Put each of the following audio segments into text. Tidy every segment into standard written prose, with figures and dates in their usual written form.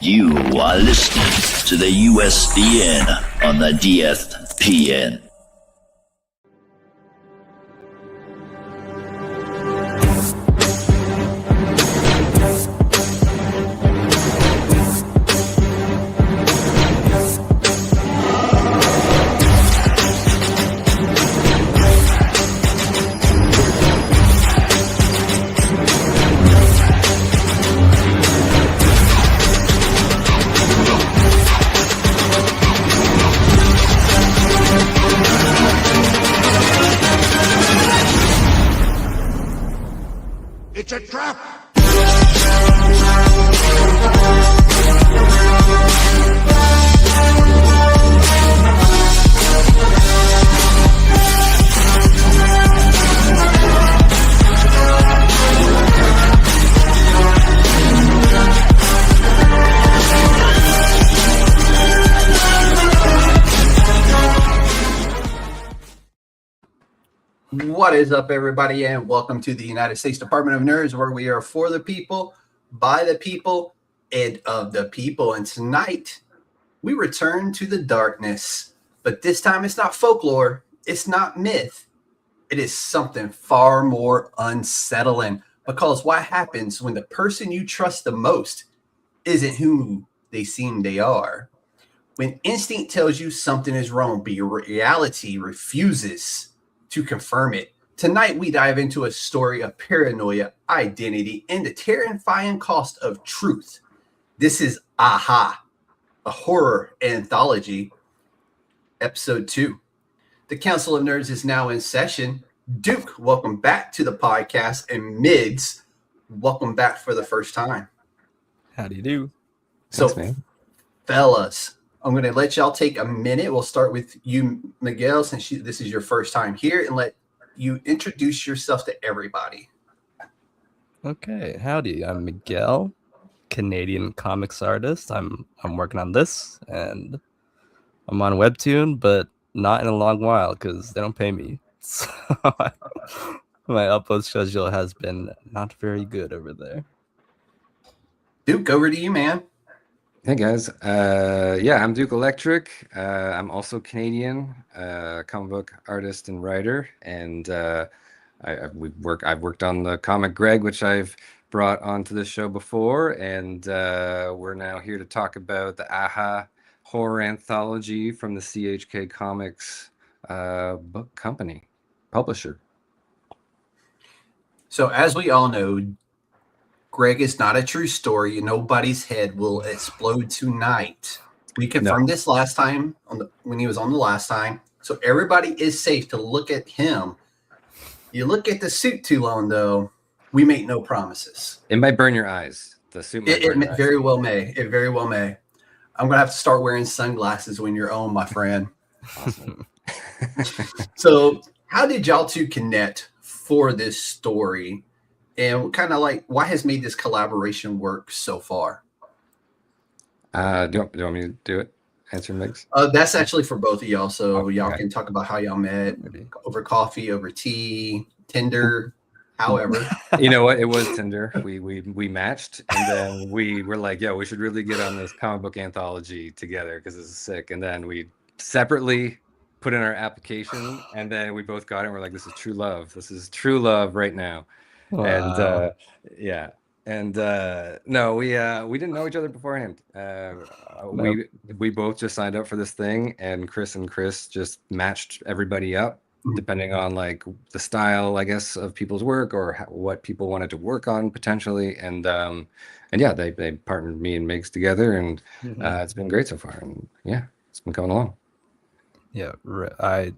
You are listening to the USDN on the DFPN. It's a trap! What is up, everybody, and welcome to the United States Department of Nerds, where we are for the people, by the people, and of the people. And tonight, we return to the darkness. But this time, it's not folklore. It's not myth. It is something far more unsettling. Because what happens when the person you trust the most isn't who they seem they are? When instinct tells you something is wrong, but your reality refuses to confirm it. Tonight, we dive into a story of paranoia, identity, and the terrifying cost of truth. This is Aha, a horror anthology, episode 2. The Council of Nerds is now in session. Duke, welcome back to the podcast, and Migs, welcome back for the first time. How do you do? So, Thanks, man. Fellas, I'm going to let y'all take a minute. We'll start with you, Miguel, since this is your first time here, and let you introduce yourself to everybody. Okay, howdy. I'm Miguel, Canadian comics artist. I'm working on this, and I'm on Webtoon, but not in a long while because they don't pay me. So my upload schedule has been not very good over there. Duke, over to you, man. Hey guys, I'm Duke Electric. I'm also Canadian, comic book artist and writer, and I've worked on the comic Greg, which I've brought onto the show before, and we're now here to talk about the Aha Horror Anthology from the CHK Comics book company, publisher. So, as we all know, Greg is not a true story. Nobody's head will explode tonight. We confirmed this last time when he was on the last time. So everybody is safe to look at him. You look at the suit too long, though, we make no promises. It might burn your eyes. The suit might burn your eyes. Very well may. It very well may. I'm going to have to start wearing sunglasses when you're on, my friend. Awesome. So how did y'all two connect for this story? And kind of like, what has made this collaboration work so far? Do you want me to do it? Answer mix? That's actually for both of y'all. So Okay. y'all can talk about how y'all met over coffee, over tea, Tinder, however. You know what? It was Tinder. We matched, and then we were like, "Yo, we should really get on this comic book anthology together because this is sick." And then we separately put in our application, and then we both got it. And we're like, "This is true love. This is true love right now." Wow. And no, we didn't know each other beforehand. We both just signed up for this thing, and Chris just matched everybody up depending on like the style, I guess, of people's work or what people wanted to work on potentially. And yeah, they partnered me and Migs together, and it's been great so far. And yeah, it's been coming along. Yeah, I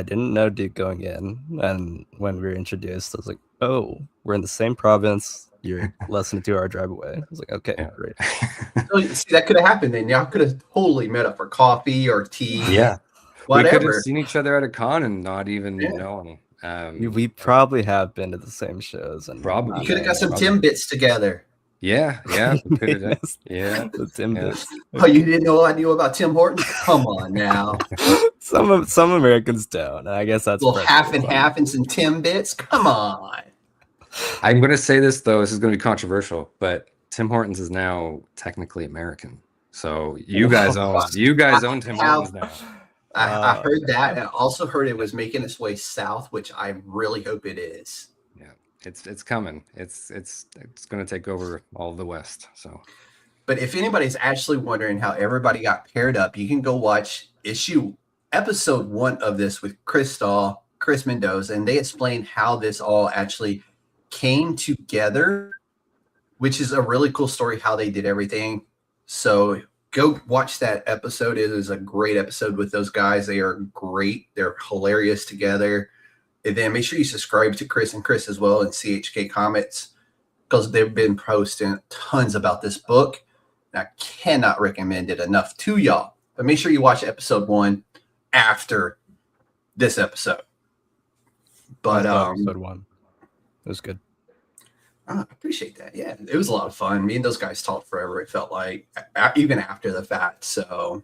didn't know Duke going in, and when we were introduced, I was like, "Oh, we're in the same province. You're less than a 2-hour drive away." I was like, "Okay, great." So, see, that could have happened then. Y'all could have totally met up for coffee or tea. Yeah, whatever. we could have seen each other at a con and not even known. We probably have been to the same shows, and Probably. You could have got some Timbits together. Yeah, we could have. Yeah, the Timbits. Oh, you didn't know I knew about Tim Hortons? Come on now. Some Americans don't. I guess that's Well, half and half and some Timbits. Come on. I'm going to say this though. This is going to be controversial, but Tim Hortons is now technically American. So you guys own Tim Hortons now. I heard that, and I also heard it was making its way south, which I really hope it is. Yeah, it's coming. It's going to take over all of the West. So, but if anybody's actually wondering how everybody got paired up, you can go watch episode 1 of this with Chris Mendoza, and they explain how this all actually came together, which is a really cool story how they did everything. So go watch that episode. It is a great episode with those guys. They are great. They're hilarious together. And then make sure you subscribe to Chris and Chris as well and CHK Comics, because they've been posting tons about this book. And I cannot recommend it enough to y'all. But make sure you watch episode 1 after this episode. But episode 1. It was good. I appreciate that. Yeah, it was a lot of fun. Me and those guys talked forever, it felt like, even after the fact. So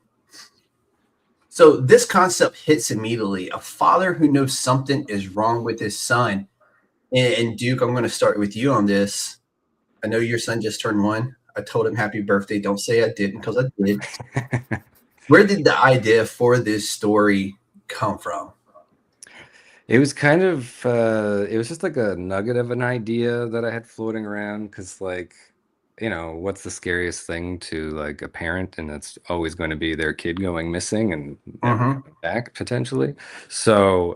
this concept hits immediately. A father who knows something is wrong with his son. And Duke, I'm going to start with you on this. I know your son just turned 1. I told him happy birthday. Don't say I didn't, because I did. Where did the idea for this story come from? It was kind of, it was just like a nugget of an idea that I had floating around, because, like, you know, what's the scariest thing to, like, a parent? And it's always going to be their kid going missing and never coming back, potentially. So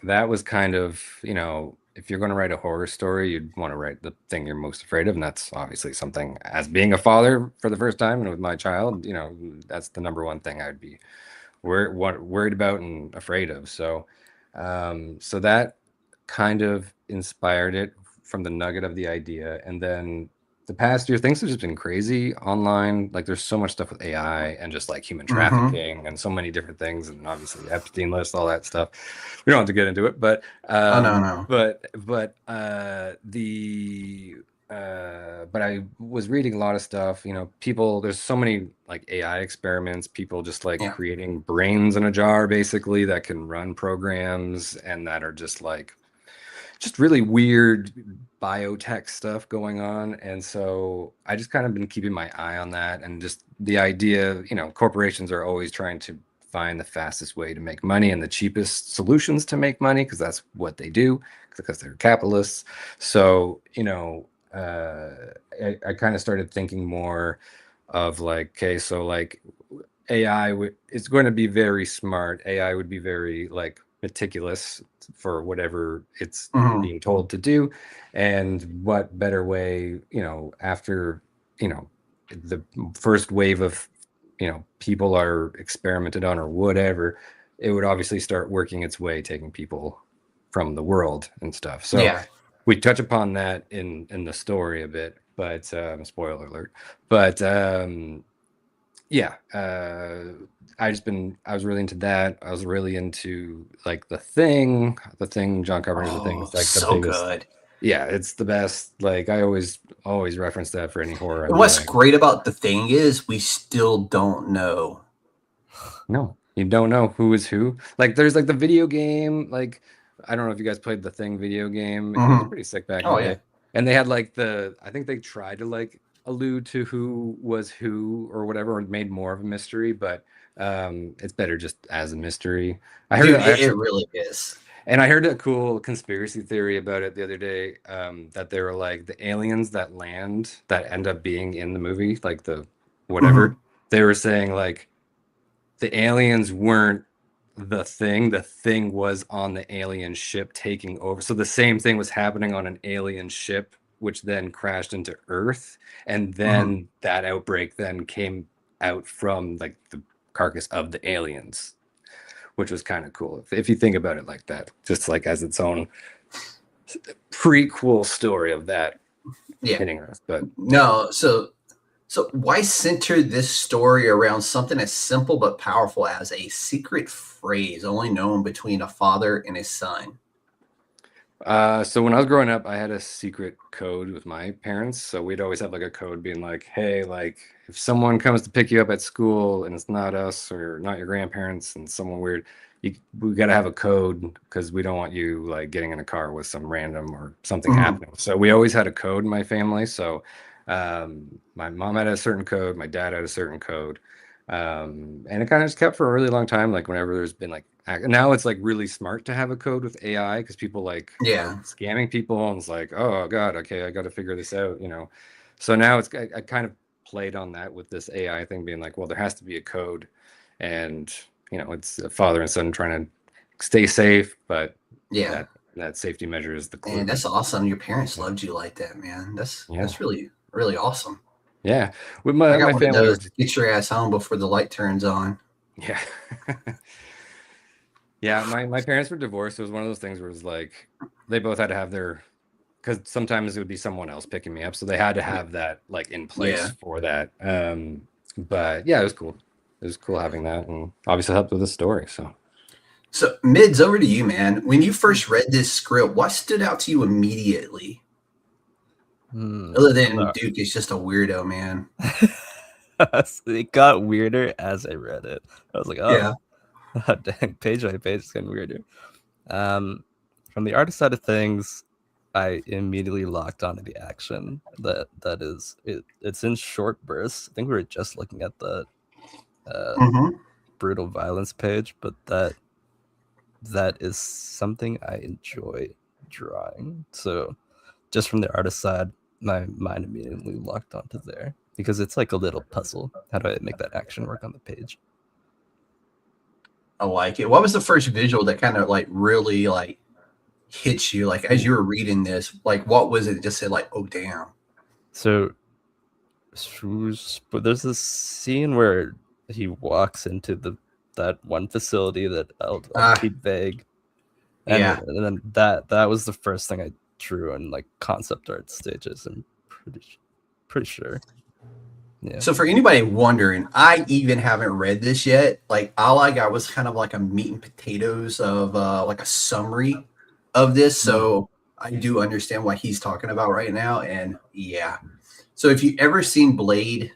that was kind of, you know, if you're going to write a horror story, you'd want to write the thing you're most afraid of. And that's obviously something, as being a father for the first time and with my child, you know, that's the number one thing I'd be worried about and afraid of. So so that kind of inspired it from the nugget of the idea. And then the past year, things have just been crazy online. Like, there's so much stuff with AI and just like human trafficking and so many different things. And obviously the Epstein list, all that stuff. We don't have to get into it, but no. But I was reading a lot of stuff, you know, there's so many like AI experiments, people just like creating brains in a jar, basically, that can run programs, and that are just really weird biotech stuff going on. And so I just kind of been keeping my eye on that, and just the idea, you know, corporations are always trying to find the fastest way to make money and the cheapest solutions to make money, because that's what they do, because they're capitalists. So, you know, I kind of started thinking more of like, okay, so like AI is going to be very smart. AI would be very like meticulous for whatever it's being told to do. And what better way, you know, after, you know, the first wave of, you know, people are experimented on or whatever, it would obviously start working its way, taking people from the world and stuff. So we touch upon that in the story a bit, but spoiler alert. But I was really into that. I was really into like the thing John Carpenter's The Thing. It's like the biggest, good. Yeah, it's the best. Like, I always reference that for any horror. And what's great about The Thing is we still don't know. No, you don't know who is who. Like, there's like the video game, like, I don't know if you guys played the Thing video game. It was pretty sick back in the day. And they had like I think they tried to like allude to who was who or whatever, and made more of a mystery, but it's better just as a mystery. I heard it really is. And I heard a cool conspiracy theory about it the other day, that they were like the aliens that end up being in the movie, like the whatever, they were saying like the aliens weren't the thing was on the alien ship taking over. So the same thing was happening on an alien ship, which then crashed into Earth. And then that outbreak then came out from like the carcass of the aliens, which was kind of cool. If you think about it like that, just like as its own prequel story of that hitting Earth. But no, so why center this story around something as simple but powerful as a secret phrase only known between a father and his son? So when I was growing up, I had a secret code with my parents. So we'd always have like a code being like, hey, like if someone comes to pick you up at school and it's not us or not your grandparents and someone weird, we got to have a code, because we don't want you like getting in a car with some random or something happening. So we always had a code in my family. So My mom had a certain code, my dad had a certain code. And it kind of just kept for a really long time. Like whenever there's been like, now it's like really smart to have a code with AI because people like Yeah. scamming people, and it's like, oh God, okay, I got to figure this out, you know? So now I kind of played on that with this AI thing being like, well, there has to be a code, and you know, it's a father and son trying to stay safe, but Yeah. that safety measure is the clue. And that's awesome. Your parents loved you like that, man. That's really, really awesome. Yeah. With I my got one family, of those, get your ass home before the light turns on. yeah. Yeah, my parents were divorced. It was one of those things where it was like they both had to have their, because sometimes it would be someone else picking me up, so they had to have that like in place for that. But yeah, it was cool. It was cool having that, and obviously helped with the story. So Mids, over to you, man. When you first read this script, what stood out to you immediately? Other than Duke is just a weirdo, man. It got weirder as I read it. I was like, oh, yeah. Dang, page by page is getting weirder. From the artist side of things, I immediately locked onto the action. That is, it's in short bursts. I think we were just looking at the brutal violence page, but that is something I enjoy drawing. So just from the artist side, my mind immediately locked onto there because it's like a little puzzle. How do I make that action work on the page? I like it. What was the first visual that kind of like really like hit you? Like as you were reading this, like what was it that just said like, oh damn? So but there's this scene where he walks into that one facility that I'll keep vague. And then that was the first thing I drew in like concept art stages. I'm pretty sure. Yeah. So for anybody wondering, I even haven't read this yet. Like all I got was kind of like a meat and potatoes of like a summary of this. So I do understand what he's talking about right now. And yeah. So if you ever seen Blade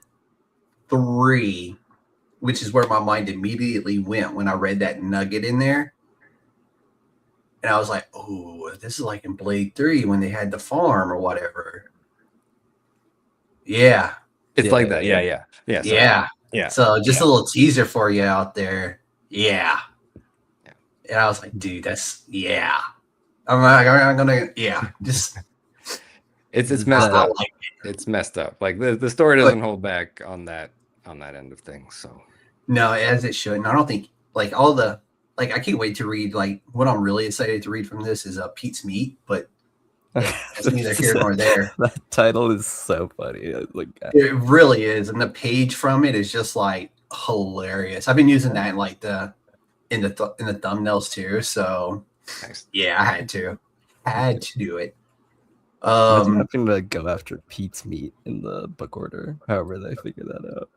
3, which is where my mind immediately went when I read that nugget in there. And I was like, oh, this is like in Blade 3 when they had the farm or whatever. Yeah. It's like that. Yeah. So just a little teaser for you out there. Yeah. And I was like, dude, that's I'm gonna just it's messed up. It's messed up. Like the story doesn't hold back on that end of things. So no, as it should. And I don't think like all the like I can't wait to read like what I'm really excited to read from this is Pete's Meat, but that's neither here nor there. That title is so funny. Like it really is, and the page from it is just like hilarious. I've been using that in like in the thumbnails too. So nice. Yeah, I had to do it. I'm gonna go after Pete's Meat in the book order. However they figure that out.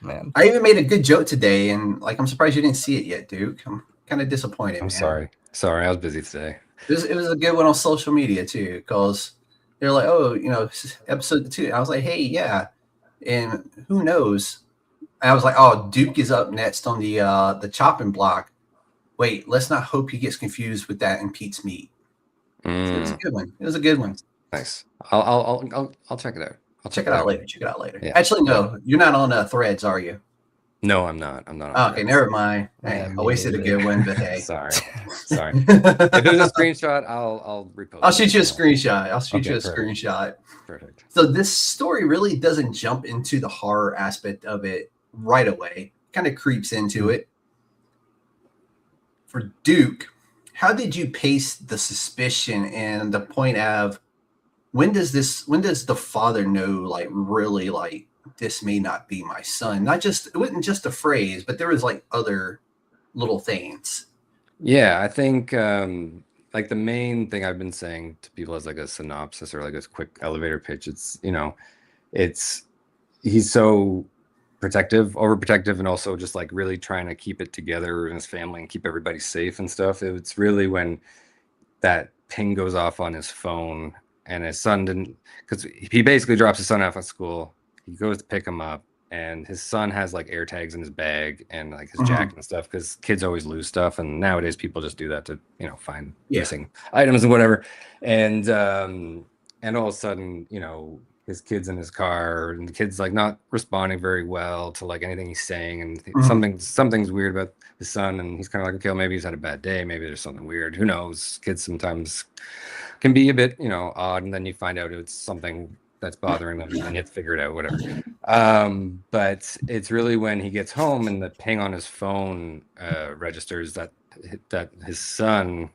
Man, I even made a good joke today, and like I'm surprised you didn't see it yet, Duke. I'm kind of disappointed. I'm sorry. I was busy today. It was a good one on social media too, because they're like, oh, you know, episode 2. I was like, hey, yeah, and who knows? I was like, oh, Duke is up next on the chopping block. Wait, let's not hope he gets confused with that and Pete's Meat. So it was a good one. It was a good one. Nice. I'll check it out. I'll check it out later. Check it out later. Yeah. Actually, no, you're not on Threads, are you? No, I'm not. I'm not. On okay, never mind. Hey, I wasted a good one, but hey. Sorry. If there's a screenshot, I'll repost. I'll shoot you a screenshot. Screenshot. Perfect. So this story really doesn't jump into the horror aspect of it right away. Kind of creeps into it. For Duke, how did you pace the suspicion and the point of when does the father know, like, really, like, this may not be my son? It wasn't just a phrase, but there was like other little things. Yeah, I think like the main thing I've been saying to people as like a synopsis or like a quick elevator pitch, it's, you know, he's so overprotective, and also just like really trying to keep it together in his family and keep everybody safe and stuff. It's really when that ping goes off on his phone and his son didn't, because he basically drops his son off at school. He goes to pick him up, and his son has like air tags in his bag and like his jacket and stuff, because kids always lose stuff, and nowadays people just do that to, you know, find missing items and whatever. And all of a sudden, you know, his kid's in his car, and the kid's like not responding very well to like anything he's saying, and Mhm. something's weird about his son, and he's kind of like, okay, well, maybe he's had a bad day, maybe there's something weird. Who knows? Kids sometimes can be a bit, odd, and then you find out it's something that's bothering them, and then you have to figure it out, whatever. But it's really when he gets home and the ping on his phone registers that his son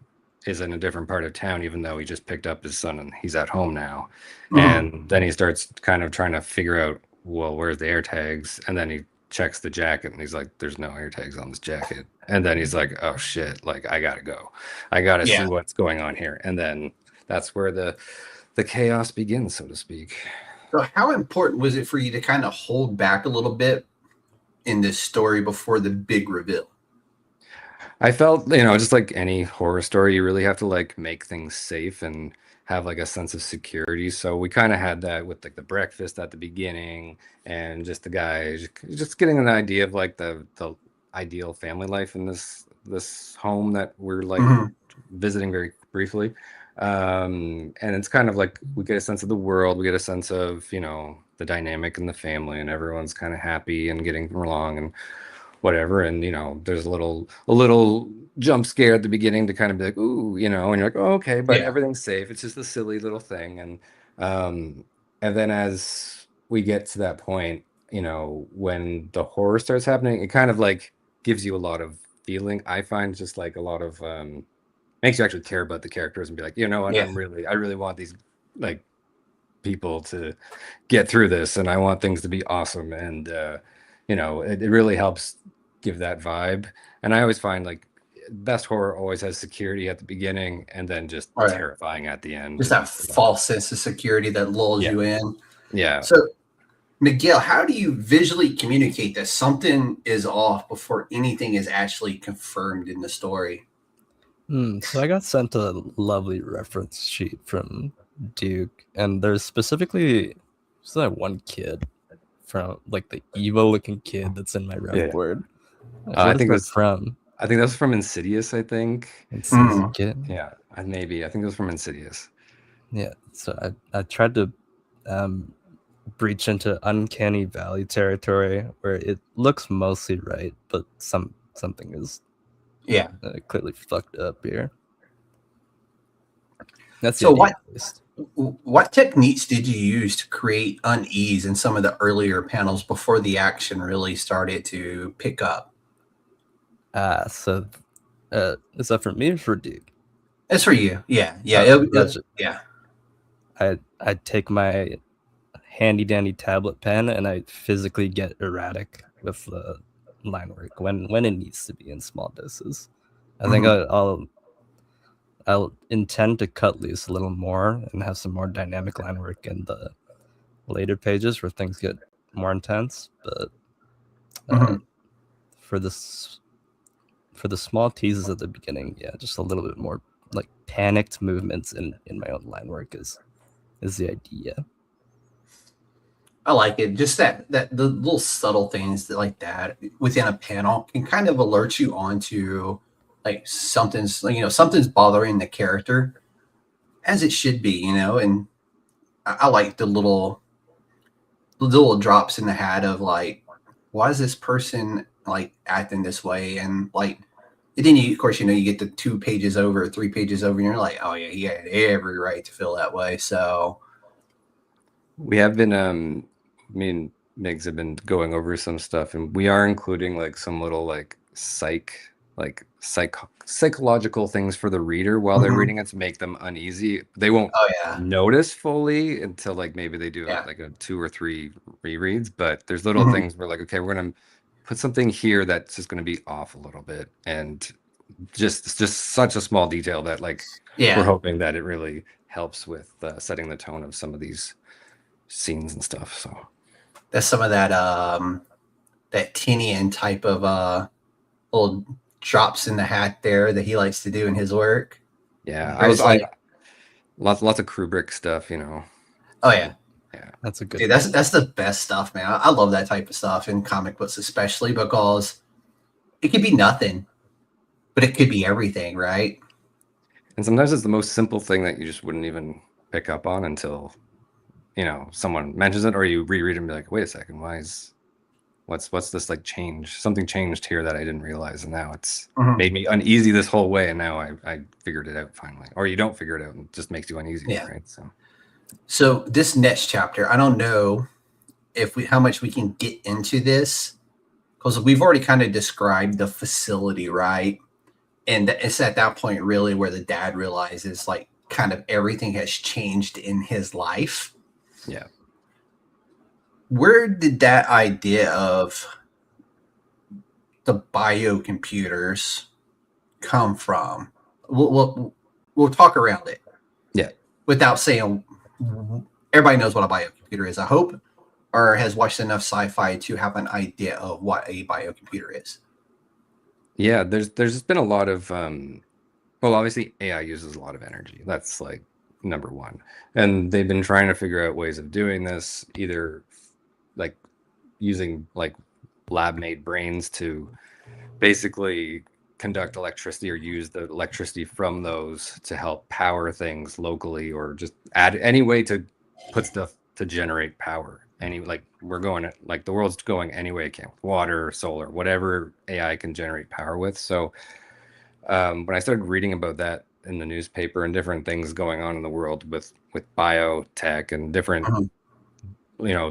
is in a different part of town, even though he just picked up his son and he's at home now. And then he starts kind of trying to figure out, well, where's the air tags? And then he checks the jacket and he's like, there's no air tags on this jacket. And then he's like, oh shit, like I gotta go. I gotta see what's going on here. And then that's where the chaos begins, so to speak. So how important was it for you to kind of hold back a little bit in this story before the big reveal? I felt, just like any horror story, you really have to like make things safe and have like a sense of security. So we kind of had that with like the breakfast at the beginning, and just the guy just getting an idea of like the ideal family life in this home that we're like visiting very briefly. And it's kind of like we get a sense of the world, we get a sense of the dynamic in the family, and everyone's kind of happy and getting along and whatever. And there's a little jump scare at the beginning to kind of be like, ooh, and you're like, oh, okay, but everything's safe. It's just a silly little thing. And then as we get to that point, when the horror starts happening, it kind of like gives you a lot of feeling. I find just like a lot of makes you actually care about the characters and be like, what, I really want these like people to get through this, and I want things to be awesome. And it really helps give that vibe. And I always find like best horror always has security at the beginning and then just terrifying at the end. Just that false sense of security that lulls you in. Yeah. So Miguel, how do you visually communicate that something is off before anything is actually confirmed in the story? So I got sent a lovely reference sheet from Duke, and there's specifically that one kid from like the evil looking kid that's in my rep board. I think that's from. I think that's from Insidious. I think. Insidious kid. Yeah, maybe. I think it was from Insidious. Yeah. So I tried to breach into uncanny valley territory where it looks mostly right, but something is clearly fucked up here. That's so what techniques did you use to create unease in some of the earlier panels before the action really started to pick up? Is that for me or for Duke? It's for you. Yeah. I take my handy dandy tablet pen and I physically get erratic with the line work when it needs to be in small doses. I think I'll intend to cut loose a little more and have some more dynamic line work in the later pages where things get more intense. But for the small teases at the beginning, just a little bit more like panicked movements in my own line work is the idea. I like it. Just that the little subtle things like that within a panel can kind of alert you onto like something's bothering the character, as it should be, and I like the little drops in the hat of like, why is this person like acting this way? And like, and then of course, you get the 2 pages over, 3 pages over, and you're like, oh yeah, he had every right to feel that way. So we have been, me and Migs have been going over some stuff, and we are including like some little like psychological things for the reader while they're reading it to make them uneasy. They won't notice fully until like maybe they do like a 2 or 3 rereads, but there's little things where like, okay, we're gonna put something here that's just gonna be off a little bit, and just such a small detail that like we're hoping that it really helps with setting the tone of some of these scenes and stuff. So that's some of that that Tinian type of little drops in the hat there that he likes to do in his work. Yeah, I was like lots of Kubrick stuff, Oh yeah, that's a good. Dude, that's the best stuff, man. I love that type of stuff in comic books, especially because it could be nothing, but it could be everything, right? And sometimes it's the most simple thing that you just wouldn't even pick up on until someone mentions it, or you reread it and be like, wait a second, what's this like change? Something changed here that I didn't realize, and now it's made me uneasy this whole way, and now I figured it out finally. Or you don't figure it out, and it just makes you uneasy, right? So this next chapter, I don't know how much we can get into this, because we've already kind of described the facility, right? And it's at that point really where the dad realizes like kind of everything has changed in his life. Yeah. Where did that idea of the biocomputers come from? We'll talk around it. Yeah. Without saying, everybody knows what a biocomputer is, I hope, or has watched enough sci-fi to have an idea of what a biocomputer is. Yeah, there's been a lot of well, obviously AI uses a lot of energy. That's like number one. And they've been trying to figure out ways of doing this, either like using like lab-made brains to basically conduct electricity or use the electricity from those to help power things locally, or just add any way to put stuff to generate power. We're going like the world's going any way it can, with water, solar, whatever AI can generate power with. So when I started reading about that in the newspaper and different things going on in the world with biotech and different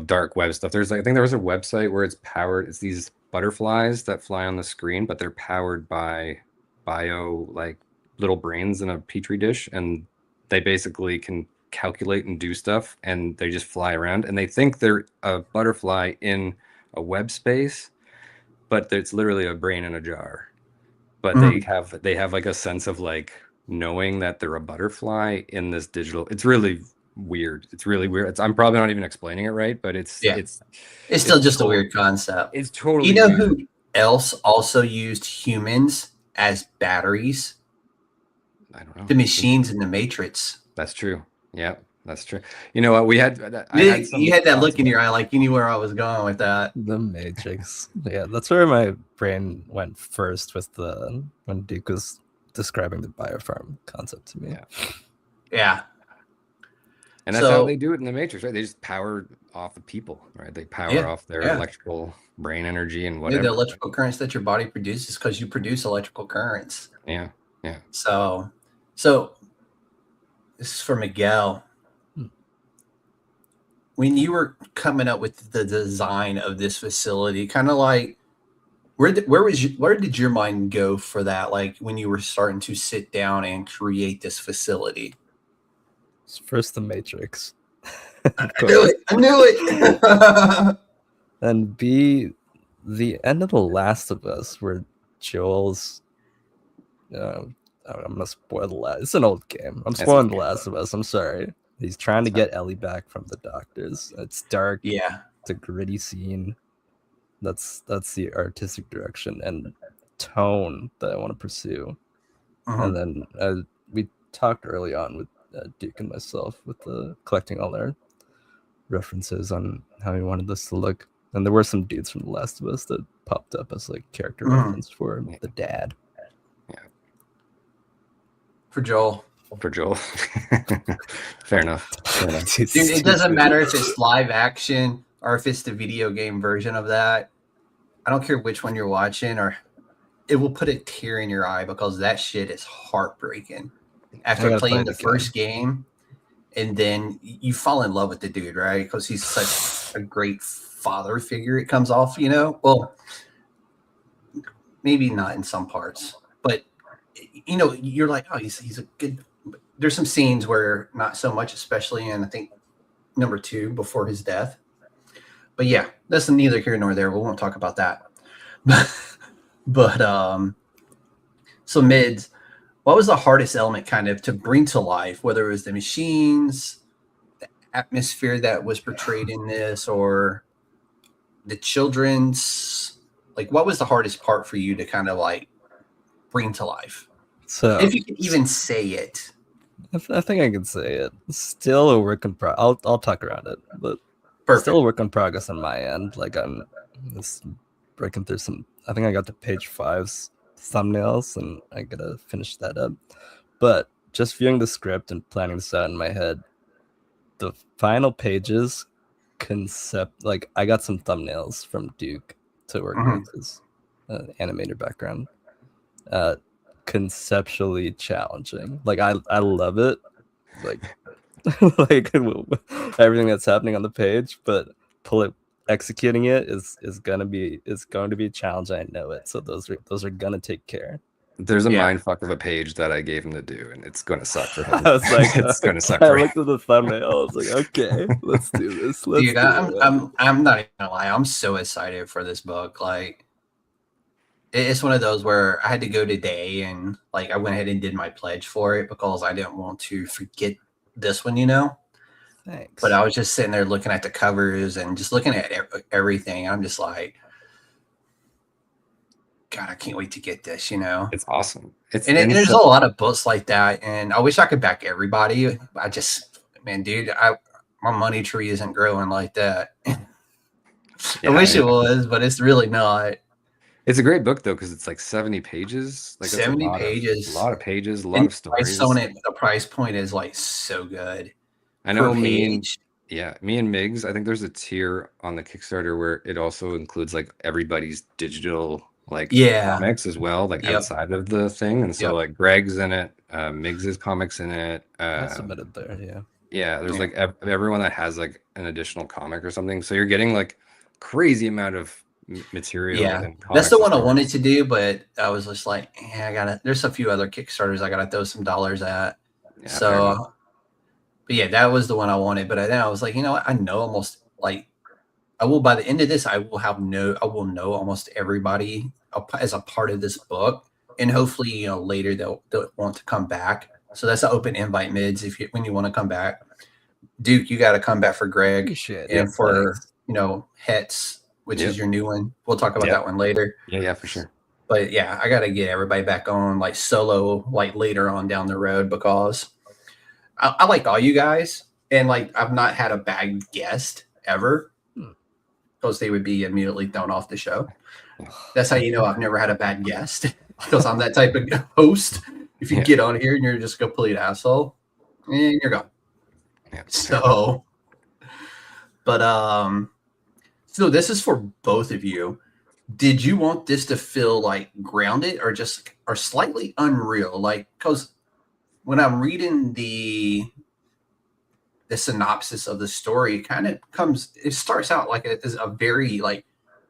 dark web stuff, I think there was a website where it's these butterflies that fly on the screen, but they're powered by like little brains in a petri dish, and they basically can calculate and do stuff, and they just fly around, and they think they're a butterfly in a web space, but it's literally a brain in a jar. But they have like a sense of like knowing that they're a butterfly in this digital. It's really weird. I'm probably not even explaining it right, but it's still just a weird concept. It's totally You know weird. who else also used humans as batteries? I don't know. The machines in the Matrix. That's true. Yeah, that's true. You know what? You had that look in your eye, like you knew where I was going with that. The Matrix. Yeah, that's where my brain went first with when Duke was describing the biofarm concept to me. Yeah. And that's how they do it in the Matrix, right? They just power off the people, right? They power off their electrical brain energy and whatever. The electrical currents that your body produces, because you produce electrical currents. Yeah. So this is for Miguel. When you were coming up with the design of this facility, kind of like where did your mind go for that? Like when you were starting to sit down and create this facility? First the Matrix. I knew it. And B, the end of The Last of Us, where Joel's I'm gonna spoil the last. It's an old game. I'm spoiling The Last of Us. I'm sorry. He's trying to get Ellie back from the doctors. It's dark. Yeah. It's a gritty scene. That's the artistic direction and tone that I want to pursue. And then we talked early on with Duke and myself with the collecting all our references on how we wanted this to look. And there were some dudes from The Last of Us that popped up as like character reference for the dad. For Joel. Fair enough. Dude, it doesn't matter if it's live action or if it's the video game version of that. I don't care which one you're watching, or it will put a tear in your eye, because that shit is heartbreaking. After playing the first game, and then you fall in love with the dude, right? Because he's such a great father figure. It comes off, well, maybe not in some parts, but you're like, oh, he's a good. There's some scenes where not so much, especially in I think number 2 before his death. But yeah, that's neither here nor there. We won't talk about that. But so Mids, what was the hardest element kind of to bring to life, whether it was the machines, the atmosphere that was portrayed in this, or the children's, like what was the hardest part for you to kind of like bring to life? So if you can even say it. I think I can say it. Still a work in progress. I'll talk around it, but still a work in progress on my end. Like I'm just breaking through some. I think I got to page 5's thumbnails, and I gotta finish that up. But just viewing the script and planning this out in my head, the final pages like I got some thumbnails from Duke to work with his animator background. Conceptually challenging. Like I love it. Like like everything that's happening on the page, but executing it is going to be a challenge. I know it. So those are going to take care. There's a mind fuck of a page that I gave him to do, and it's going to suck for him. I was like, it's going to suck I for him. looked at the thumbnail. I was like, okay, let's do this. Dude, I'm not even gonna lie. I'm so excited for this book. Like, it's one of those where I had to go today, and like I went ahead and did my pledge for it because I didn't want to forget this one, Thanks. But I was just sitting there looking at the covers and just looking at everything. I'm just like, God, I can't wait to get this, It's awesome. There's a lot of books like that, and I wish I could back everybody. Man, dude, my money tree isn't growing like that. I wish it was, but it's really not. It's a great book though, because it's like 70 pages. Like 70 pages. A lot of pages, a lot of stories. The price point is like so good. I know me and Migs, I think there's a tier on the Kickstarter where it also includes like everybody's digital comics as well, like outside of the thing. And so like Greg's in it, Migs's comics in it. I submitted there, there's like everyone that has like an additional comic or something. So you're getting like crazy amount of material. Yeah, that's the one I wanted to do, but I was just like, there's a few other Kickstarters I gotta throw some dollars at. But yeah, that was the one I wanted. But then I was like, I know almost like I will by the end of this, I will know almost everybody as a part of this book, and hopefully, later they'll want to come back. So that's an open invite, Mids. When you want to come back, Duke, you got to come back for Greg and for Hetz, which is your new one. We'll talk about that one later. Yeah, for sure. But yeah, I got to get everybody back on like solo, like later on down the road, because I like all you guys, and like I've not had a bad guest ever, because they would be immediately thrown off the show. That's how you know I've never had a bad guest, because I'm that type of host. If you get on here and you're just a complete asshole, and you're gone. Yeah. So this is for both of you. Did you want this to feel like grounded or slightly unreal? Like, because when I'm reading the synopsis of the story, it starts out like it is a very like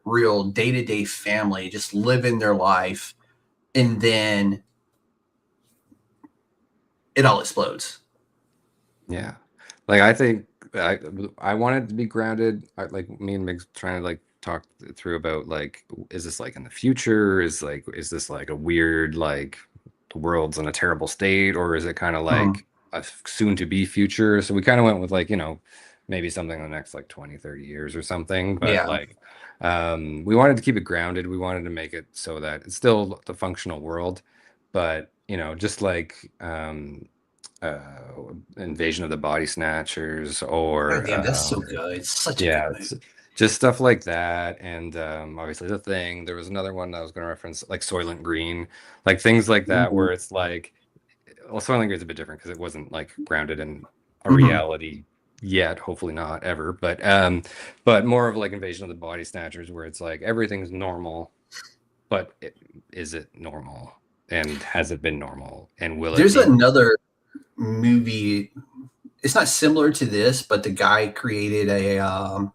real day-to-day family just living their life, and then it all explodes. Yeah, like I think I wanted to be grounded. Like me and Migs trying to like talk through about like, is this like in the future? Is this like a weird like the world's in a terrible state, or is it kind of like a soon to be future? So we kind of went with like, maybe something in the next like 20, 30 years or something. But we wanted to keep it grounded. We wanted to make it so that it's still the functional world, but just like Invasion of the Body Snatchers, or that's so good. It's such a good movie. Just stuff like that. And obviously The Thing. There was another one that I was going to reference, like Soylent Green, like things like that, where it's like, well, Soylent Green is a bit different because it wasn't like grounded in a reality yet, hopefully not ever, but more of like Invasion of the Body Snatchers, where it's like everything's normal, but is it normal, and has it been normal, and will There's another movie, it's not similar to this, but the guy created a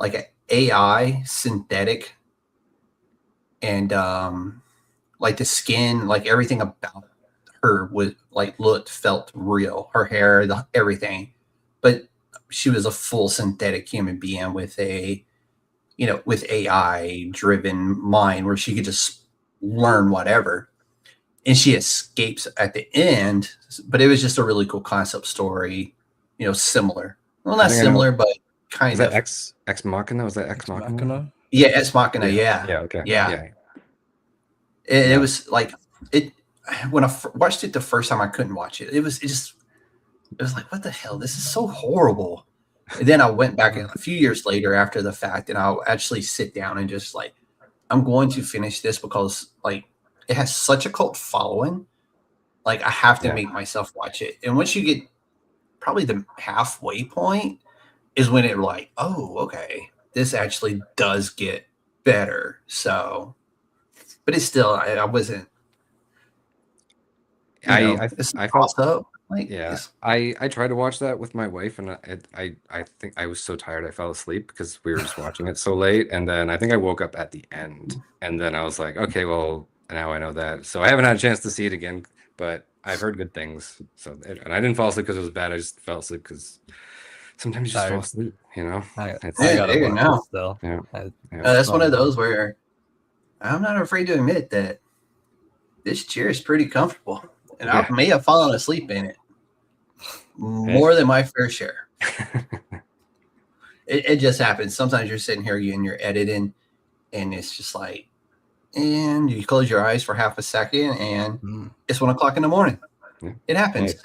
like an AI synthetic, and like the skin, like everything about her was like felt real, her hair, everything, but she was a full synthetic human being with with AI driven mind, where she could just learn whatever. And she escapes at the end, but it was just a really cool concept story, similar. Well, not similar, but kind of. Ex Machina? Was that Ex Machina? Yeah, Ex Machina. Yeah. Okay. Yeah. It was like it. When I watched it the first time, I couldn't watch it. It was like, what the hell? This is so horrible. And then I went back a few years later after the fact, and I'll actually sit down and just like, I'm going to finish this, because like it has such a cult following. Like I have to make myself watch it. And once you get probably the halfway point is when it like, oh, okay, this actually does get better. So, but it's still, I wasn't, I felt up. Like, yeah. I tried to watch that with my wife, and I think I was so tired I fell asleep because we were just watching it so late. And then I think I woke up at the end, and then I was like, okay, well, now I know that. So I haven't had a chance to see it again, but I've heard good things. So and I didn't fall asleep because it was bad. I just fell asleep because sometimes you just fall asleep. I Yeah, gotta there you watch go. it still. Yeah. That's one of those where I'm not afraid to admit that this chair is pretty comfortable, and I may have fallen asleep in it more than my fair share. It just happens. Sometimes you're sitting here and you're editing, and it's just like, and you close your eyes for half a second, and it's 1 o'clock in the morning. Yeah. It happens. Hey,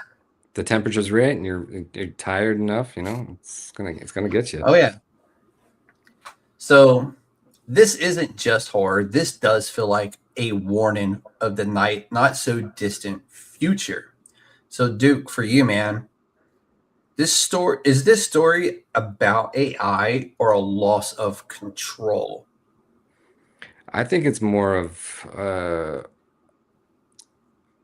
the temperature's right, and you're tired enough. It's gonna get you. Oh yeah. So this isn't just horror. This does feel like a warning of the not so distant future. So Duke, for you, man, is this story about AI or a loss of control? I think it's more of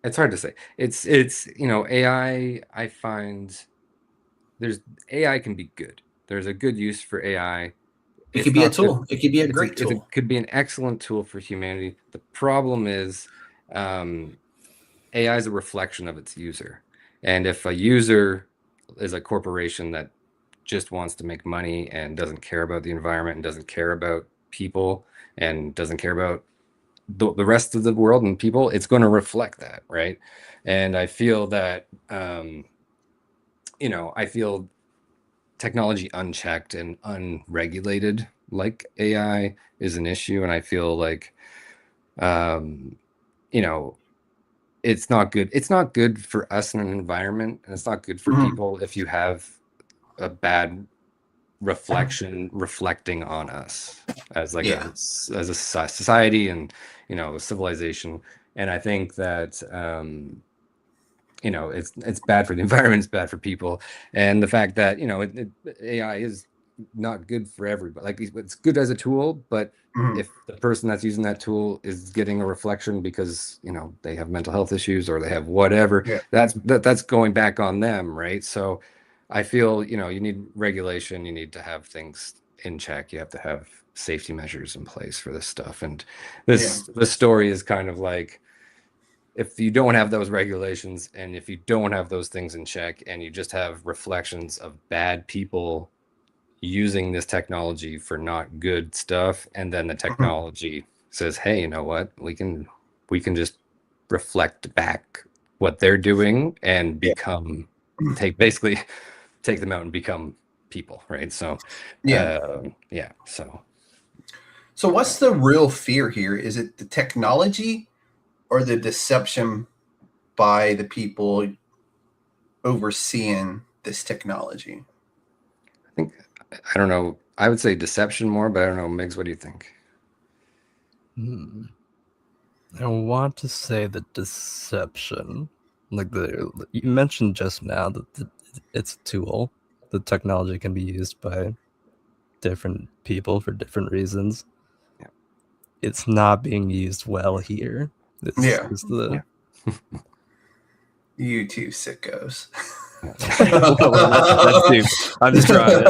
it's hard to say. It's AI. I find AI can be good. There's a good use for AI. It could be a tool. It could be a great tool. It could be an excellent tool for humanity. The problem is AI is a reflection of its user. And if a user is a corporation that just wants to make money and doesn't care about the environment and doesn't care about people and doesn't care about the rest of the world and people, it's going to reflect that, right? And I feel that, I feel technology unchecked and unregulated like AI is an issue. And I feel like, it's not good. It's not good for us in an environment, and it's not good for people if you have a bad reflecting on us as like as a society and a civilization. And I think that it's bad for the environment, it's bad for people, and the fact that AI is not good for everybody. Like, it's good as a tool, but if the person that's using that tool is getting a reflection because they have mental health issues or they have whatever, that's going back on them, right? So I feel you need regulation, you need to have things in check, you have to have safety measures in place for this stuff. And this story is kind of like, if you don't have those regulations and if you don't have those things in check and you just have reflections of bad people using this technology for not good stuff, and then the technology says, hey, you know what, we can just reflect back what they're doing and take them out and become people, right? So so what's the real fear here? Is it the technology or the deception by the people overseeing this technology? I don't know. I would say deception more, but I don't know. Migs, what do you think? I want to say the deception. Like you mentioned just now that it's a tool. The technology can be used by different people for different reasons. Yeah. It's not being used well here. You two sickos. I'm just trying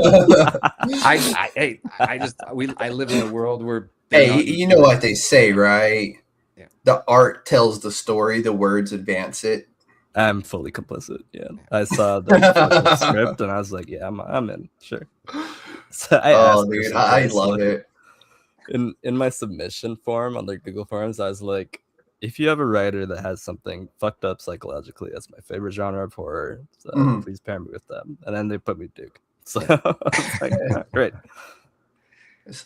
I live in a world where you know what they say, right? Yeah. The art tells the story, the words advance it. I'm fully complicit. Yeah, I saw the script and I was like, yeah, I'm in, sure. So I love it. In my submission form on the Google Forms, I was like, if you have a writer that has something fucked up psychologically, that's my favorite genre of horror, so please pair me with them. And then they put me Duke. So I was like, great. And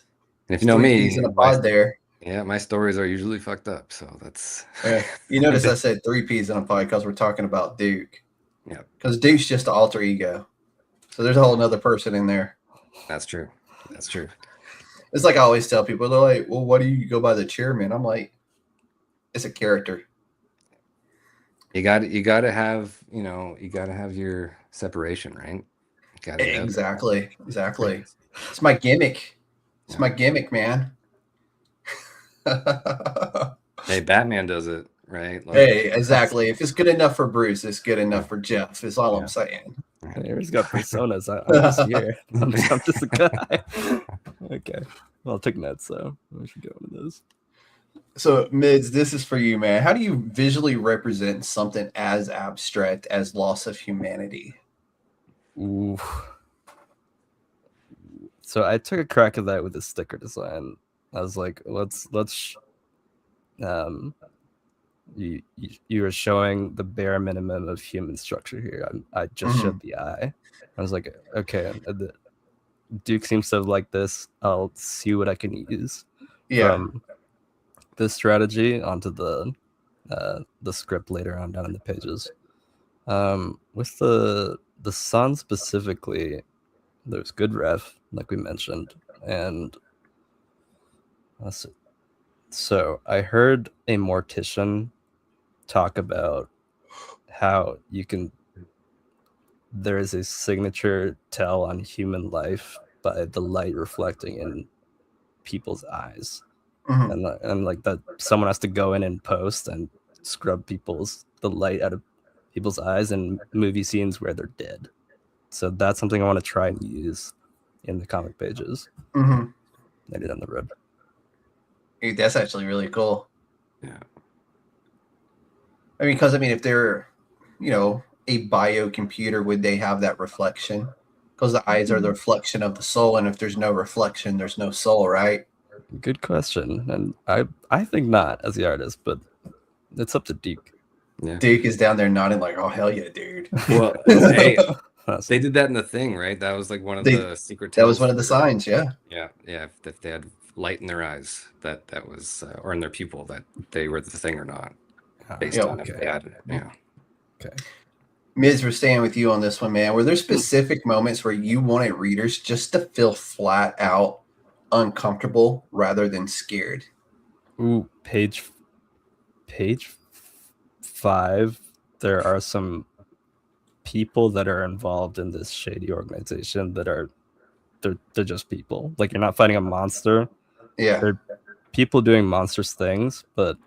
if you know me, in a pod there. Yeah, my stories are usually fucked up, so that's. You notice I said 3 Ps in a pod because we're talking about Duke. Yeah, because Duke's just an alter ego, so there's a whole other person in there. That's true. That's true. It's like I always tell people, they're like, "Well, what do you go by the chairman?" I'm like, it's a character. You got to have, you got to have your separation, right? Gotta get out. Exactly. It's my gimmick. It's my gimmick, man. Hey, Batman does it, right? Like, Hey, exactly. If it's good enough for Bruce, it's good enough for Jeff. Is all I'm saying. He's got personas. I'm just here. I'm just a guy. Okay. Well, I took notes, so we should go into this. So, Mids, this is for you, man. How do you visually represent something as abstract as loss of humanity? Ooh. So I took a crack at that with the sticker design. I was like, let's you were showing the bare minimum of human structure here. I just showed the eye. I was like, okay, the Duke seems to like this. I'll see what I can use from this strategy onto the script later on down in the pages. With the sun specifically, there's good ref, like we mentioned, and so I heard a mortician talk about how there is a signature tell on human life by the light reflecting in people's eyes. And like that someone has to go in and post and scrub the light out of people's eyes in movie scenes where they're dead. So that's something I want to try and use in the comic pages later down the road. Dude, that's actually really cool. Yeah. I mean, because if they're, a biocomputer, would they have that reflection? Because the eyes are the reflection of the soul, and if there's no reflection, there's no soul, right? Good question, and I think not as the artist, but it's up to Duke. Yeah. Duke is down there nodding like, "Oh hell yeah, dude!" Well, hey, they did that in the Thing, right? That was like one of the secret. That was one of the signs, yeah. Yeah. If they had light in their eyes, that was, or in their pupil, that they were the Thing or not, based on if they had it. Yeah. Okay. Miz, we're staying with you on this one, man. Were there specific moments where you wanted readers just to feel flat out uncomfortable rather than scared? Ooh, page 5. There are some people that are involved in this shady organization that are they're just people. Like, you're not fighting a monster. Yeah. They're people doing monstrous things, but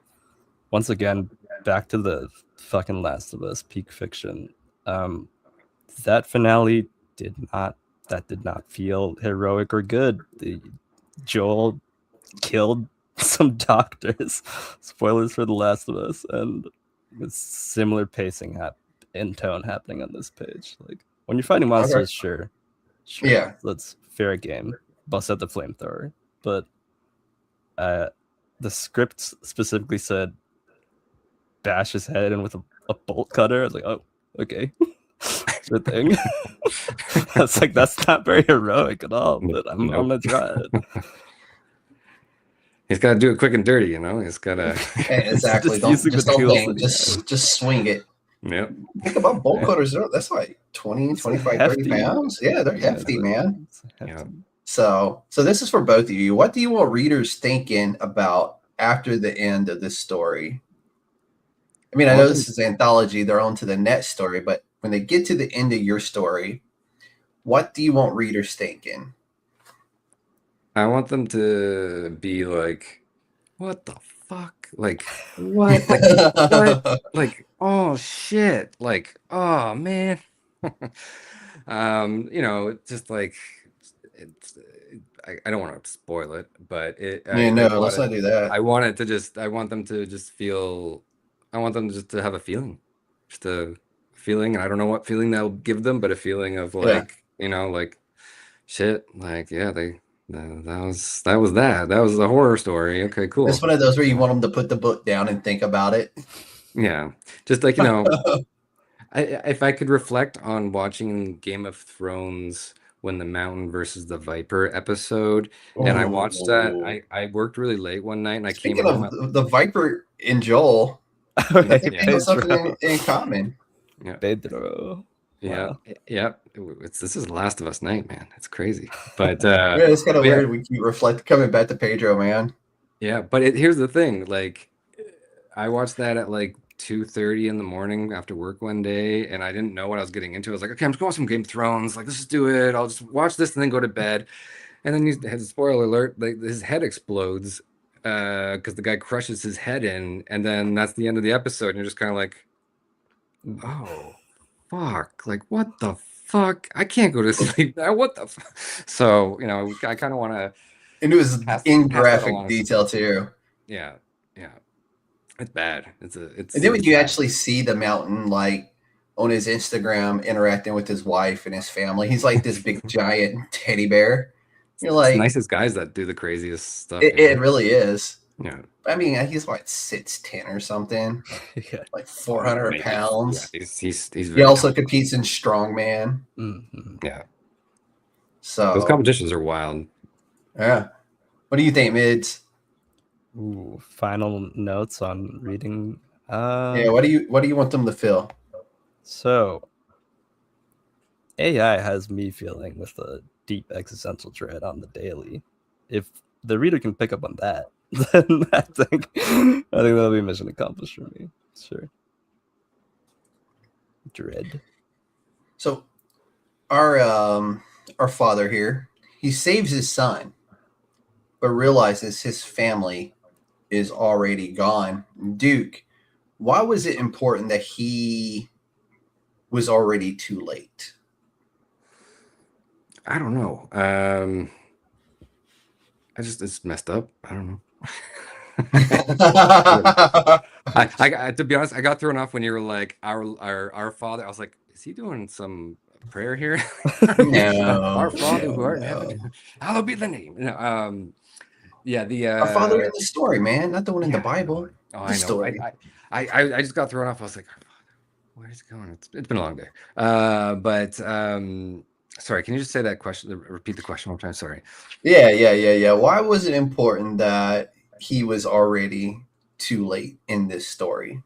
once again, back to the fucking Last of Us peak fiction. That finale did not feel heroic or good. Joel killed some doctors. Spoilers for The Last of Us, and it's similar pacing in tone happening on this page. Like, when you're fighting monsters, sure, yeah, let's fair game, bust out the flamethrower. But the script specifically said bash his head in with a bolt cutter. I was like, oh, okay. Good thing. That's like, that's not very heroic at all, but I'm gonna try it. He's got to do it quick and dirty, He's got to exactly. Don't bang. Just swing it. Yep. Think about bolt cutters. That's like 20, 25, 30 pounds. Yeah, they're hefty, man. Yeah. So this is for both of you. What do you want readers thinking about after the end of this story? I mean, I know this is an anthology. They're on to the next story, but when they get to the end of your story, what do you want readers thinking? I want them to be like, what the fuck? Like, what? Like, what? Like, oh, shit. Like, oh, man. Just like, I don't want to spoil it, but let's not do that. I want them to just feel, I want them just to have a feeling, just a feeling. And I don't know what feeling that'll give them, but a feeling of like, like, shit, like, yeah, that was the horror story. Okay, cool. It's one of those where you want them to put the book down and think about it. Yeah, just like, if I could reflect on watching Game of Thrones when the Mountain versus the Viper episode, and I watched that. I worked really late one night, and Speaking I came of the Viper and Joel. Have something in common. Yeah. Pedro. Yeah, wow. Yeah. This is Last of Us night, man. It's crazy, but it's kind of weird. We keep coming back to Pedro, man. Yeah, but here's the thing. Like, I watched that at like 2:30 in the morning after work one day, and I didn't know what I was getting into. I was like, okay, I'm just going to watch some Game of Thrones. Like, let's just do it. I'll just watch this and then go to bed. And then spoiler alert, like his head explodes because the guy crushes his head in, and then that's the end of the episode. And you're just kind of like, oh, fuck. Like, what the fuck? I can't go to sleep now. What the fuck? So, I kind of want to. And it was in graphic detail too. Yeah. It's bad. And then when you actually see the Mountain, like on his Instagram interacting with his wife and his family, he's like this big giant teddy bear. You're like, it's nicest guys that do the craziest stuff. It really is. Yeah. I mean, he's like 6'10" or something, Yeah. like 400 pounds. Yeah, he's he also competes in strongman. Mm-hmm. Yeah. So those competitions are wild. Yeah. What do you think, Mids? Ooh, final notes on reading. Yeah. What do you want them to feel? So, AI has me feeling with a deep existential dread on the daily. If the reader can pick up on that, then I think that'll be mission accomplished for me. Sure. Dread. So, our father here, he saves his son, but realizes his family is already gone. Duke, why was it important that he was already too late? I don't know. It's messed up. I don't know. I to be honest, I got thrown off when you were like our Father. I was like, is he doing some prayer here? No, our Father who art in heaven, hallowed be the name. Our Father in the story, man, not the one in the Bible. Oh, I know. Story. I just got thrown off. I was like, where's it going? It's been a long day. Sorry, can you just say that question? Repeat the question one more time. Sorry. Yeah. Why was it important that he was already too late in this story?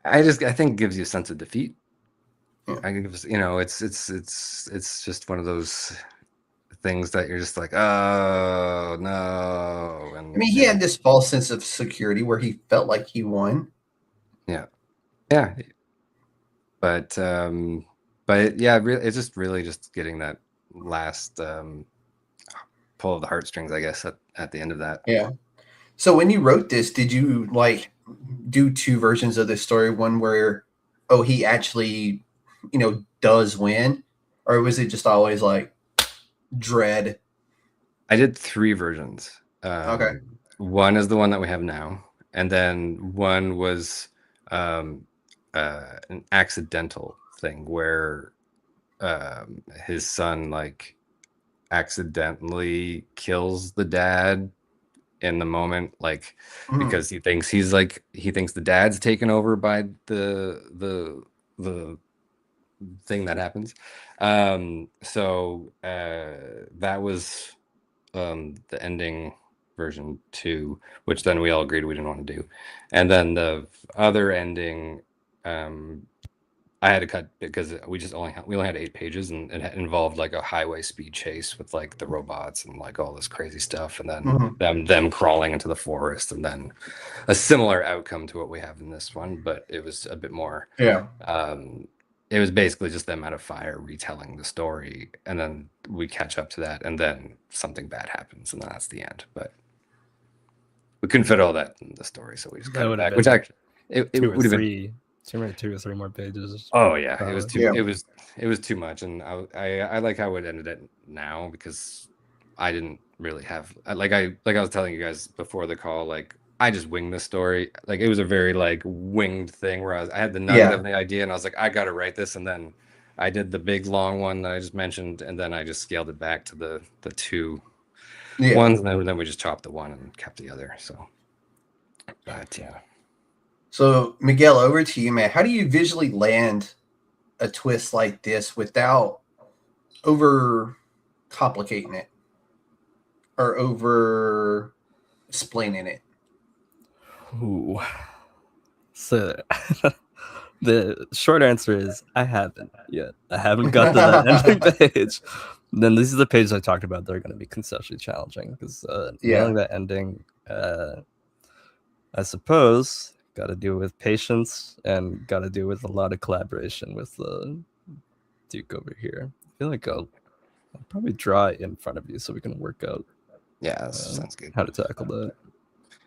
I think it gives you a sense of defeat. Yeah. I think it's just one of those things that you're just like, oh no. And I mean, he had this false sense of security where he felt like he won. Yeah. But yeah, it's just really just getting that last pull of the heartstrings, I guess, at the end of that. Yeah. So when you wrote this, did you like do two versions of this story? One where, he actually, does win, or was it just always like dread? I did 3 versions. Okay. One is the one that we have now, and then one was an accidental thing where his son like accidentally kills the dad in the moment, like because he thinks the dad's taken over by the thing that happens. So that was the ending version 2, which then we all agreed we didn't want to do. And then the other ending, I had to cut because we only had 8 pages, and it involved like a highway speed chase with like the robots and like all this crazy stuff, and then them crawling into the forest, and then a similar outcome to what we have in this one, but it was a bit more. Yeah. It was basically just them at a fire retelling the story, and then we catch up to that, and then something bad happens, and then that's the end. But we couldn't fit all that in the story, so we just cut it back. Which actually, it would have been 2 or 3 more pages. Oh yeah, it was too. Yeah. It was too much, and I like how it ended it now, because I didn't really have I was telling you guys before the call, like I just winged the story. Like it was a very like winged thing where I had the nugget of the idea, and I was like, I got to write this, and then I did the big long one that I just mentioned, and then I just scaled it back to the 2 ones, and then we just chopped the one and kept the other. So, but yeah. So Miguel, over to you, man. How do you visually land a twist like this without over complicating it or over explaining it? Ooh. So the short answer is I haven't yet. I haven't got to that ending page. Then these are the pages I talked about that are going to be conceptually challenging, because nailing that ending, I suppose got to do with patience and got to do with a lot of collaboration with the Duke over here. I feel like I'll probably draw it in front of you so we can work out Yeah, sounds good. how to tackle that.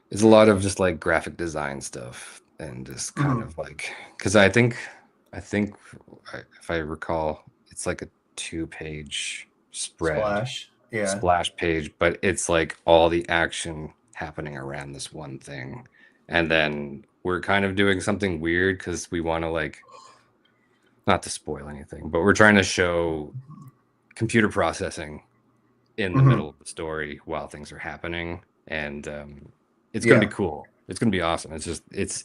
It's a lot of just like graphic design stuff and just kind of like, because I think if I recall, it's like a 2-page spread splash page, but it's like all the action happening around this one thing. And then we're kind of doing something weird because we want to, like, not to spoil anything, but we're trying to show computer processing in the middle of the story while things are happening. And it's going to be cool. It's going to be awesome. It's just, it's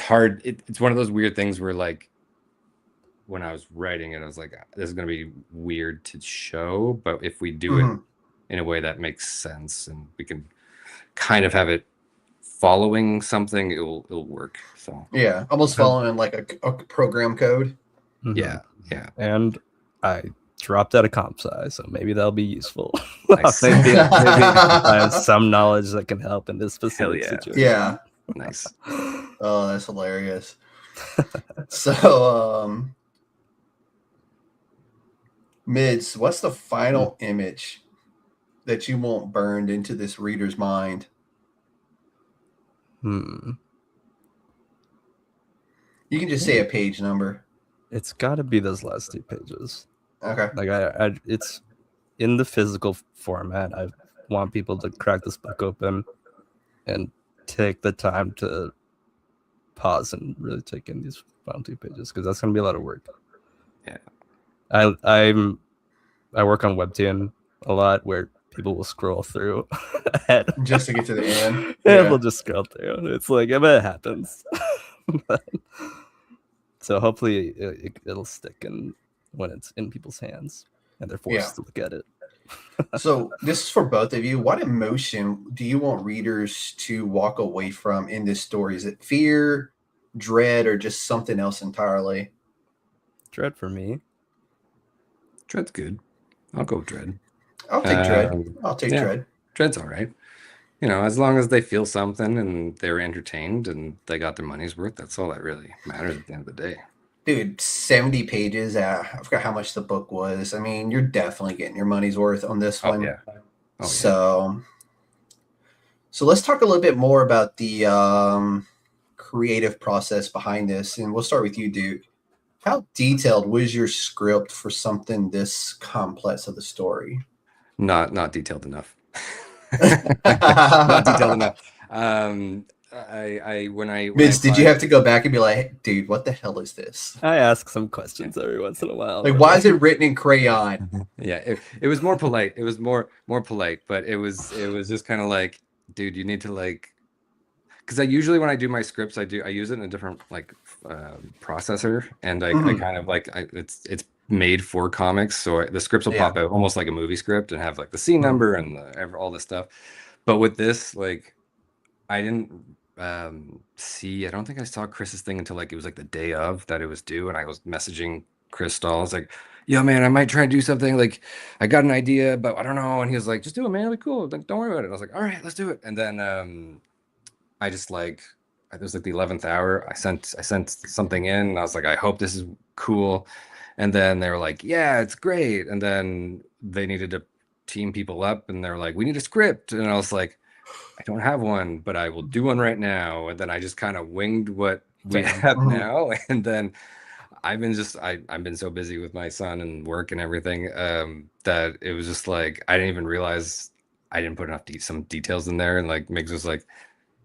hard. It's one of those weird things where, like, when I was writing it, I was like, this is going to be weird to show, but if we do it in a way that makes sense and we can kind of have it following something, it'll work. So yeah, almost following like a program code. Yeah. And I dropped out of comp sci, so maybe that'll be useful. Nice. maybe I have some knowledge that can help in this specific situation. Yeah. Nice. Oh, that's hilarious. So, Mids, what's the final image that you want burned into this reader's mind? You can just say a page number. It's got to be those last 2 pages. Okay. Like I it's in the physical format. I want people to crack this book open and take the time to pause and really take in these final 2 pages, because that's gonna be a lot of work. Yeah. I work on Webtoon a lot, where people will scroll through ahead Just to get to the end. Yeah, we'll just scroll through. It's like, I bet it happens. So hopefully it'll stick in when it's in people's hands and they're forced to look at it. So this is for both of you. What emotion do you want readers to walk away from in this story? Is it fear, dread, or just something else entirely? Dread for me. Dread's good. I'll go Dread. I'll take dread. I'll take dread. Dread's all right. You know, as long as they feel something and they're entertained and they got their money's worth, that's all that really matters at the end of the day. Dude, 70 pages. I forgot how much the book was. I mean, you're definitely getting your money's worth on this one. Yeah. So let's talk a little bit more about the creative process behind this. And we'll start with you, Duke. How detailed was your script for something this complex of the story? Not detailed enough. Not detailed enough. Mids, did you have to go back and be like, hey, dude, what the hell is this? I ask some questions every once in a while. Like, why is it written in crayon? Yeah, it was more polite. It was more polite, but it was just kind of like, dude, you need to, like, because I usually, when I do my scripts, I use it in a different, like, processor, and I kind of like, it's made for comics, so the scripts will pop out almost like a movie script and have, like, the scene number and all this stuff. But with this, like, I didn't I don't think I saw Chris's thing until, like, it was like the day of that it was due, and I was messaging Chris Stahl. I was like, yo, man, I might try to do something, like, I got an idea, but I don't know. And he was like, just do it, man, it'll be cool, like, don't worry about it. And I was like, all right, let's do it. And then I just, like, it was like the 11th hour, I sent something in, and I was like, I hope this is cool. And then they were like, yeah, it's great. And then they needed to team people up, and they were like, we need a script. And I was like, I don't have one, but I will do one right now. And then I just kind of winged what we have now. And then I've been so busy with my son and work and everything that it was just like, I didn't even realize I didn't put enough some details in there. And, like, Migs was like,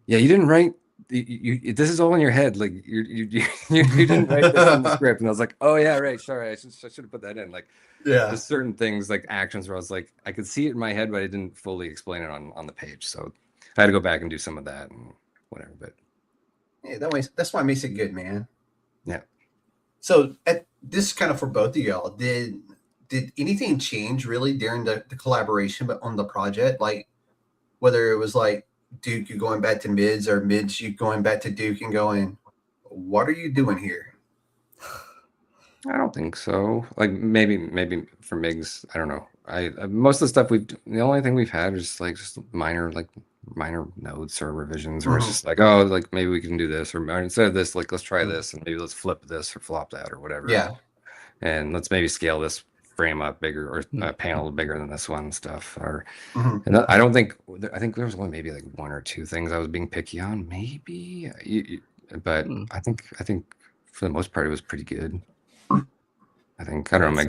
yeah, you didn't write, this is all in your head. Like, you didn't write this in the script. And I was like, oh yeah, right. Sorry. I should have put that in. Like, there's certain things, like actions, where I was like, I could see it in my head, but I didn't fully explain it on the page. So I had to go back and do some of that and whatever. But yeah, that's why it makes it good, man. Yeah. So this is kind of for both of y'all. Did anything change really during the collaboration on the project? Like, whether it was like Duke, you going back to Mids, or Mids, you going back to Duke and going, what are you doing here? I don't think so. Like, maybe for Migs, I don't know. I most of the stuff the only thing we've had is, like, just minor, like, minor notes or revisions, or it's just like, oh, like maybe we can do this, or instead of this, like let's try this, and maybe let's flip this or flop that or whatever. Yeah. And let's maybe scale this frame up bigger, or a panel bigger than this one and stuff. Or and I think there was only maybe like one or two things I was being picky on, maybe. But I think for the most part it was pretty good. I think I don't know.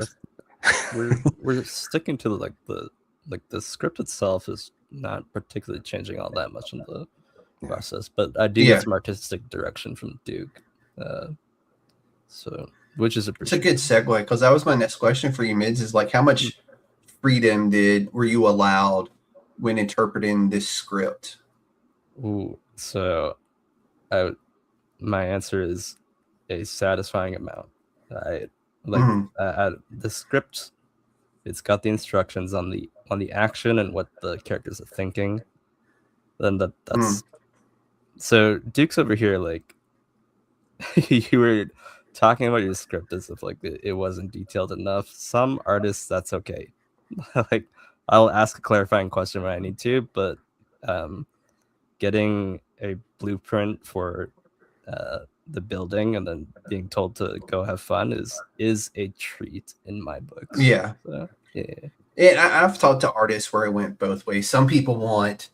We're sticking to the script itself is not particularly changing all that much in the process, but I do get some artistic direction from Duke, so which is it's a good segue, because that was my next question for you, Mids, is like, how much freedom were you allowed when interpreting this script? Ooh, so my answer is a satisfying amount. The script, it's got the instructions on the action and what the characters are thinking. Then that's so Duke's over here, like you were talking about your script as if like it wasn't detailed enough. Some artists, that's okay. Like I'll ask a clarifying question when I need to, but getting a blueprint for the building and then being told to go have fun is a treat in my books. Yeah. So, yeah. And I've talked to artists where it went both ways. Some people want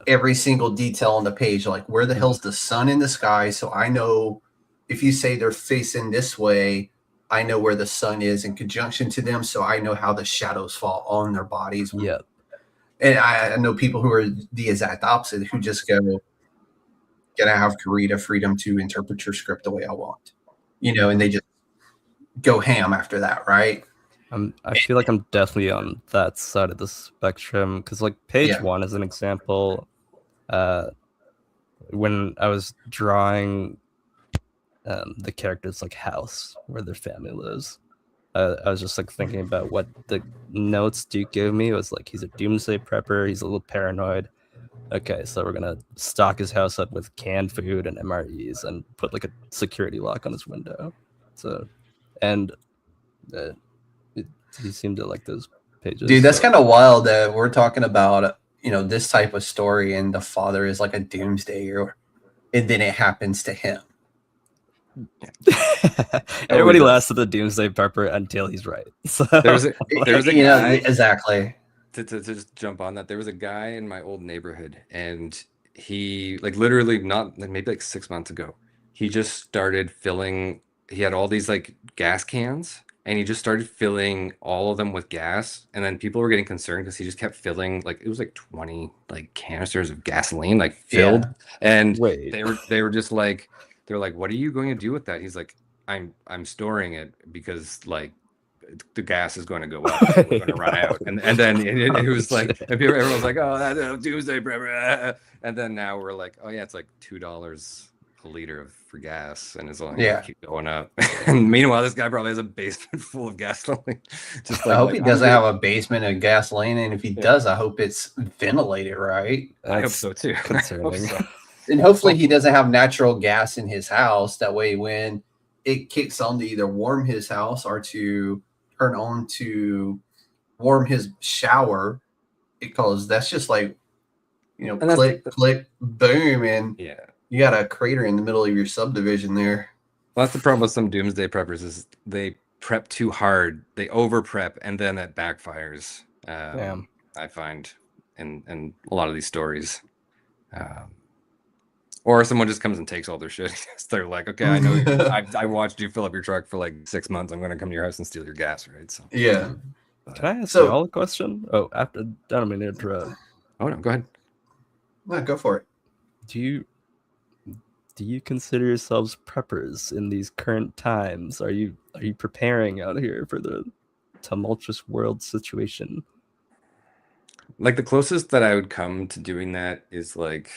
every single detail on the page, like where the hell's the sun in the sky, so I know if you say they're facing this way, I know where the sun is in conjunction to them, so I know how the shadows fall on their bodies. Yeah. And I know people who are the exact opposite, who just go, can I have creative freedom to interpret your script the way I want? And they just go ham after that, right? I feel like I'm definitely on that side of the spectrum, because like page 1 is an example. When I was drawing the character's like house where their family lives, I was just like thinking about what the notes Duke gave me. It was like, he's a doomsday prepper, he's a little paranoid. Okay, so we're gonna stock his house up with canned food and MREs and put like a security lock on his window. So, and he seemed to like those pages. Dude, that's kind of wild that we're talking about this type of story, and the father is like a doomsdayer, and then it happens to him. Everybody laughs at the doomsday prepper until he's right. So there's a guy, exactly. To just jump on that, there was a guy in my old neighborhood, and he like literally maybe like 6 months ago, he just started filling. He had all these like gas cans, and he just started filling all of them with gas. And then people were getting concerned because he just kept filling, like it was like 20 like canisters of gasoline, like filled. And they were just like, they're like, what are you going to do with that? He's like, I'm storing it because like the gas is going to go up, we're going to run out. And then it was like, and everyone was like, oh, that's doomsday prepper. And then now we're like, oh yeah, it's like $2 a liter for gas, and it's only going to keep going up. And meanwhile, this guy probably has a basement full of gasoline. Just I hope he doesn't have a basement of gasoline, and if he does, I hope it's ventilated right. I hope so too. Concerning. And hopefully he doesn't have natural gas in his house. That way, when it kicks on to either warm his house or to turn on to warm his shower, because that's just like, click, click, boom, and you got a crater in the middle of your subdivision there. Well, that's the problem with some doomsday preppers, is they prep too hard, they over prep, and then it backfires. I find in a lot of these stories. Or someone just comes and takes all their shit. They're like, okay, I know I watched you fill up your truck for like 6 months. I'm going to come to your house and steal your gas, right? So yeah. Can I ask you all a question? Oh, after I don't mean to interrupt. Oh no, go ahead. No, go for it. Do you consider yourselves preppers in these current times? Are you preparing out here for the tumultuous world situation? Like the closest that I would come to doing that is like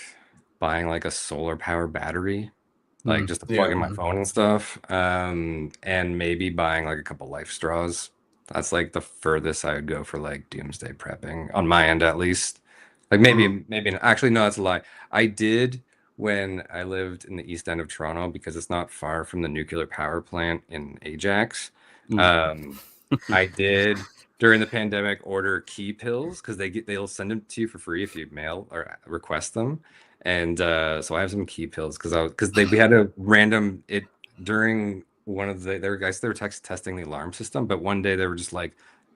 buying like a solar power battery, like just to plug in my phone and stuff, and maybe buying like a couple life straws. That's like the furthest I would go for like doomsday prepping on my end, at least. Like maybe actually no, that's a lie. I did when I lived in the east end of Toronto, because it's not far from the nuclear power plant in Ajax. I did during the pandemic order key pills because they'll send them to you for free if you mail or request them. And so I have some key pills because we had a random it during one of they were testing the alarm system, but one day they were just like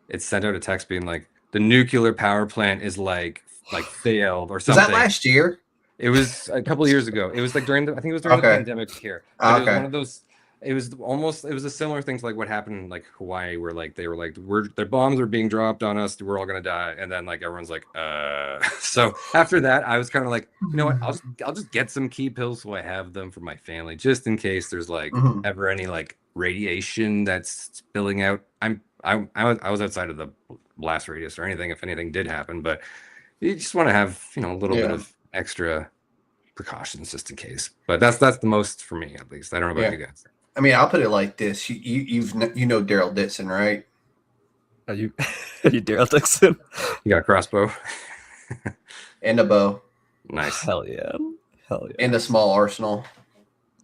it sent out a text being like the nuclear power plant is like failed or Was something. that last year? It was a couple of years ago. It was like I think it was during the pandemic here. But it was one of those. It was a similar thing to like what happened in like Hawaii, where like they were like, their bombs are being dropped on us, we're all gonna die, and then like everyone's like, So after that, I was kind of like, you know what, I'll just get some key pills so I have them for my family, just in case there's like ever any like radiation that's spilling out. I was outside of the blast radius or anything if anything did happen, but you just want to have a little bit of extra precautions just in case. But that's the most for me, at least. I don't know about you guys. I mean, I'll put it like this: you know Daryl Dixon, right? Are you Daryl Dixon? You got a crossbow And a bow. Nice. Hell yeah. And a small arsenal.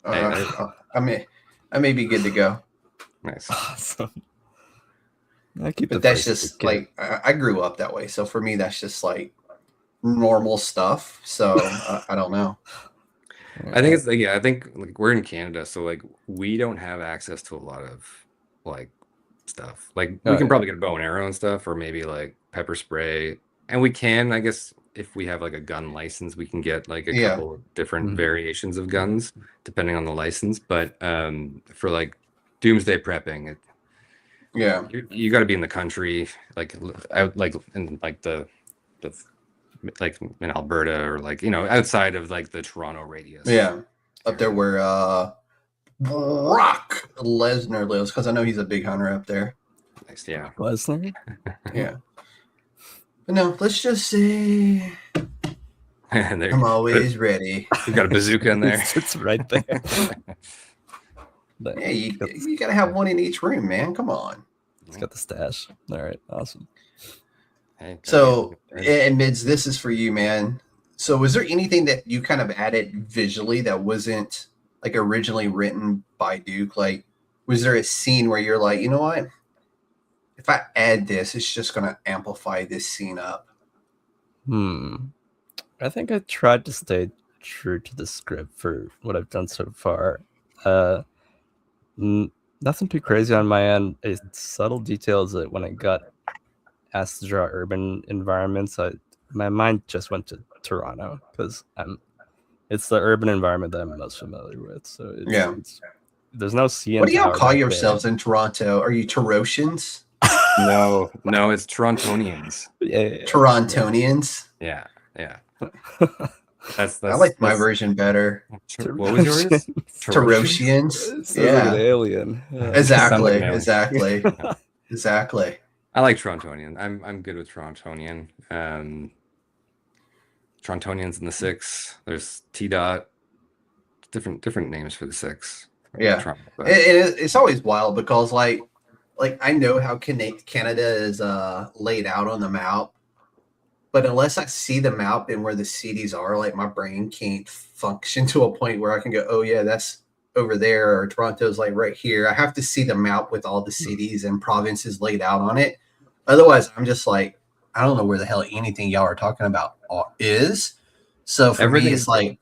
I may be good to go. Nice. Awesome. But that's just like I grew up that way, so for me, that's just like normal stuff. So I don't know. I think it's like I think like we're in Canada, so like we don't have access to a lot of like stuff. Like we can probably get a bow and arrow and stuff, or maybe like pepper spray, and we can, I guess, if we have like a gun license, we can get like a couple of different variations of guns depending on the license. But for like doomsday prepping, you got to be in the country, like out like in like the like in Alberta or like outside of like the Toronto radius. Up there where Brock Lesnar lives, because I know he's a big hunter up there. Nice. Lesnar. But no, let's just say I'm always ready. You got a bazooka in there. It's right there. Yeah, you gotta have one in each room, man. Come on. It's got the stash. All right, awesome. Hey, so, and Mids, this is for you, man. So, was there anything that you kind of added visually that wasn't like originally written by Duke? Like, was there a scene where you're like, you know what? If I add this, it's just going to amplify this scene up? I think I tried to stay true to the script for what I've done so far. Nothing too crazy on my end. It's subtle details that when I got asked to draw urban environments, my mind just went to Toronto because it's the urban environment that I'm most familiar with. So there's no CN. What do y'all call yourselves in Toronto? Are you Torotians? No, it's Torontonians. Torontonians. Yeah. That's I like my version better. What was yours? Torotians. Like an alien. Exactly. I like Torontonian. I'm good with Torontonian. Torontonians in the 6. There's T-Dot. Different names for the 6. Yeah. It's always wild because like I know how Canada is laid out on the map, but unless I see the map and where the cities are, like my brain can't function to a point where I can go, oh yeah, that's over there, or Toronto's like right here. I have to see the map with all the cities and provinces laid out on it. Otherwise, I'm just like, I don't know where the hell anything y'all are talking about is. So for me, it's like,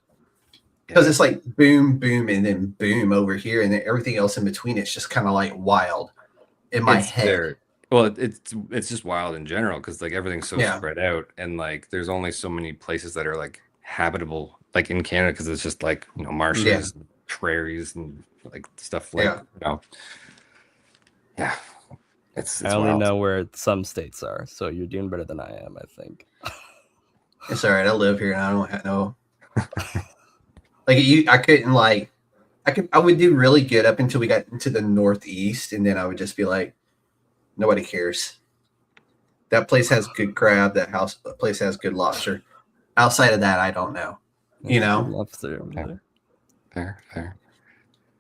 because it's like boom, boom, and then boom over here, and then everything else in between. It's just kind of like wild in my head. Well, it's just wild in general because like everything's so spread out, and like there's only so many places that are like habitable, like in Canada, because it's just like marshes, and prairies, and like stuff like It's I only know where some states are, so you're doing better than I am, I think. It's all right. I live here, and I don't know. Like I couldn't like, I would do really good up until we got into the Northeast, and then I would just be like, nobody cares. That place has good crab. That place has good lobster. Outside of that, I don't know. Lobster. Fair.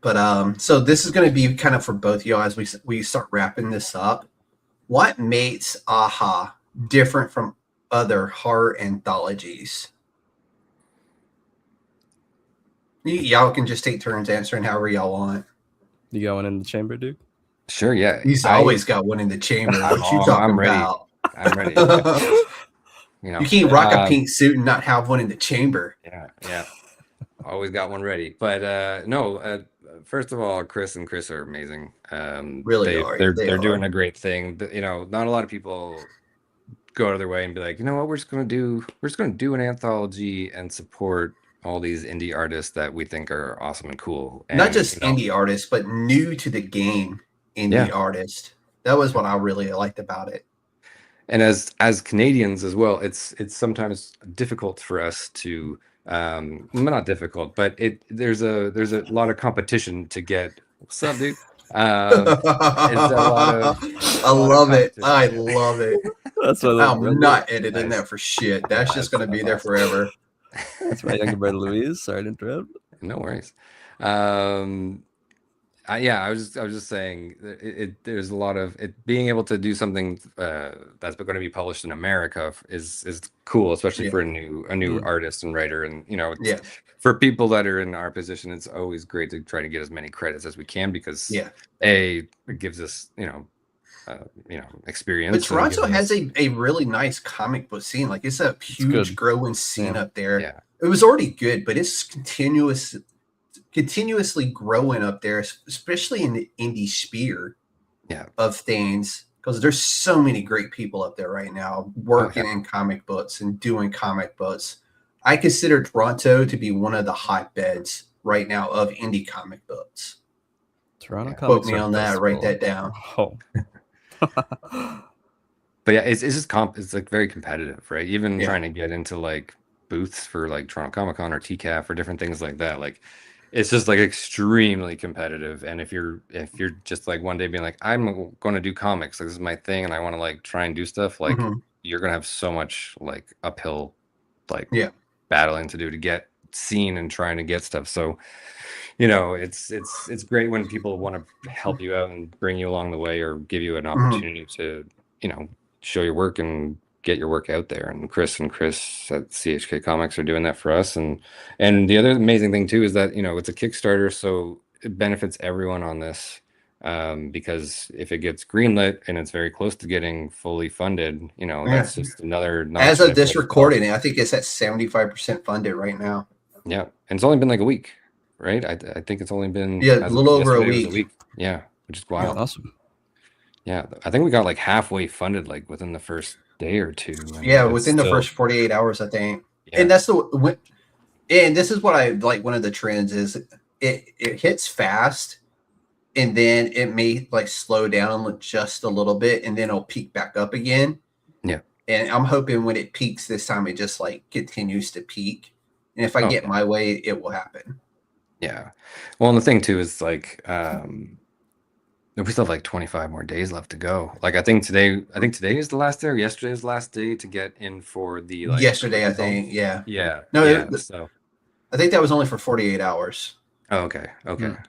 But so this is going to be kind of for both of y'all as we start wrapping this up. What makes AHA different from other horror anthologies? Y'all can just take turns answering however y'all want. You going in the chamber, Duke? Sure, yeah. He's always got one in the chamber. What you talking I'm ready. about? I'm ready. You know, You can't rock a pink suit and not have one in the chamber. Yeah. Always got one ready. But no, first of all, Chris are amazing. They're doing a great thing. You know, not a lot of people go out of their way and be like, you know what, we're just gonna do an anthology and support all these indie artists that we think are awesome and cool. And, not just indie artists, but new to the game indie artists. That was what I really liked about it. And as Canadians as well, it's sometimes difficult for us to not difficult, but there's a lot of competition to get. What's up, dude? I love it. That's what I'm not editing that for shit. That's just going to be there forever. That's my younger brother Louise. Sorry to interrupt. No worries. I was just saying there's a lot of it being able to do something that's going to be published in America is cool, especially for a new artist and writer. And you know, for people that are in our position, it's always great to try to get as many credits as we can because it gives us experience. But Toronto has a really nice comic book scene. Like it's a huge growing scene up there. Yeah. It was already good, but it's continuously growing up there, especially in the indie sphere of things, because there's so many great people up there right now working in comic books and doing comic books. I consider Toronto to be one of the hotbeds right now of indie comic books. Toronto Quote me on that. Write that down. Oh. But yeah, it's just it's like very competitive, right? Even trying to get into like booths for like Toronto Comic Con or TCAF or different things like that, like it's just like extremely competitive. And if you're just like one day being like, I'm going to do comics, like this is my thing, and I want to like try and do stuff, like you're gonna have so much like uphill, like battling to do to get seen and trying to get stuff. So you know, it's great when people want to help you out and bring you along the way or give you an opportunity to, you know, show your work and get your work out there. And Chris at CHK Comics are doing that for us. And the other amazing thing too is that, you know, it's a Kickstarter, so it benefits everyone on this. Because if it gets greenlit and it's very close to getting fully funded, you know, that's just another. As of this recording, I think it's at 75% funded right now. Yeah, and it's only been like a week. Right, I think it's only been a little over a week. Yeah, which is wild. Awesome. Yeah, I think we got like halfway funded like within the first day or two. Within the first 48 hours, I think. And that's and this is what I like. One of the trends is it hits fast, and then it may like slow down just a little bit, and then it'll peak back up again. Yeah, and I'm hoping when it peaks this time, it just like continues to peak. And if I get my way, it will happen. Yeah. Well, and the thing too is like we still have like 25 more days left to go. Like I think today is the last day, or yesterday is the last day to get in for the like yesterday, I think. Yeah. No, so I think that was only for 48 hours. Oh, okay.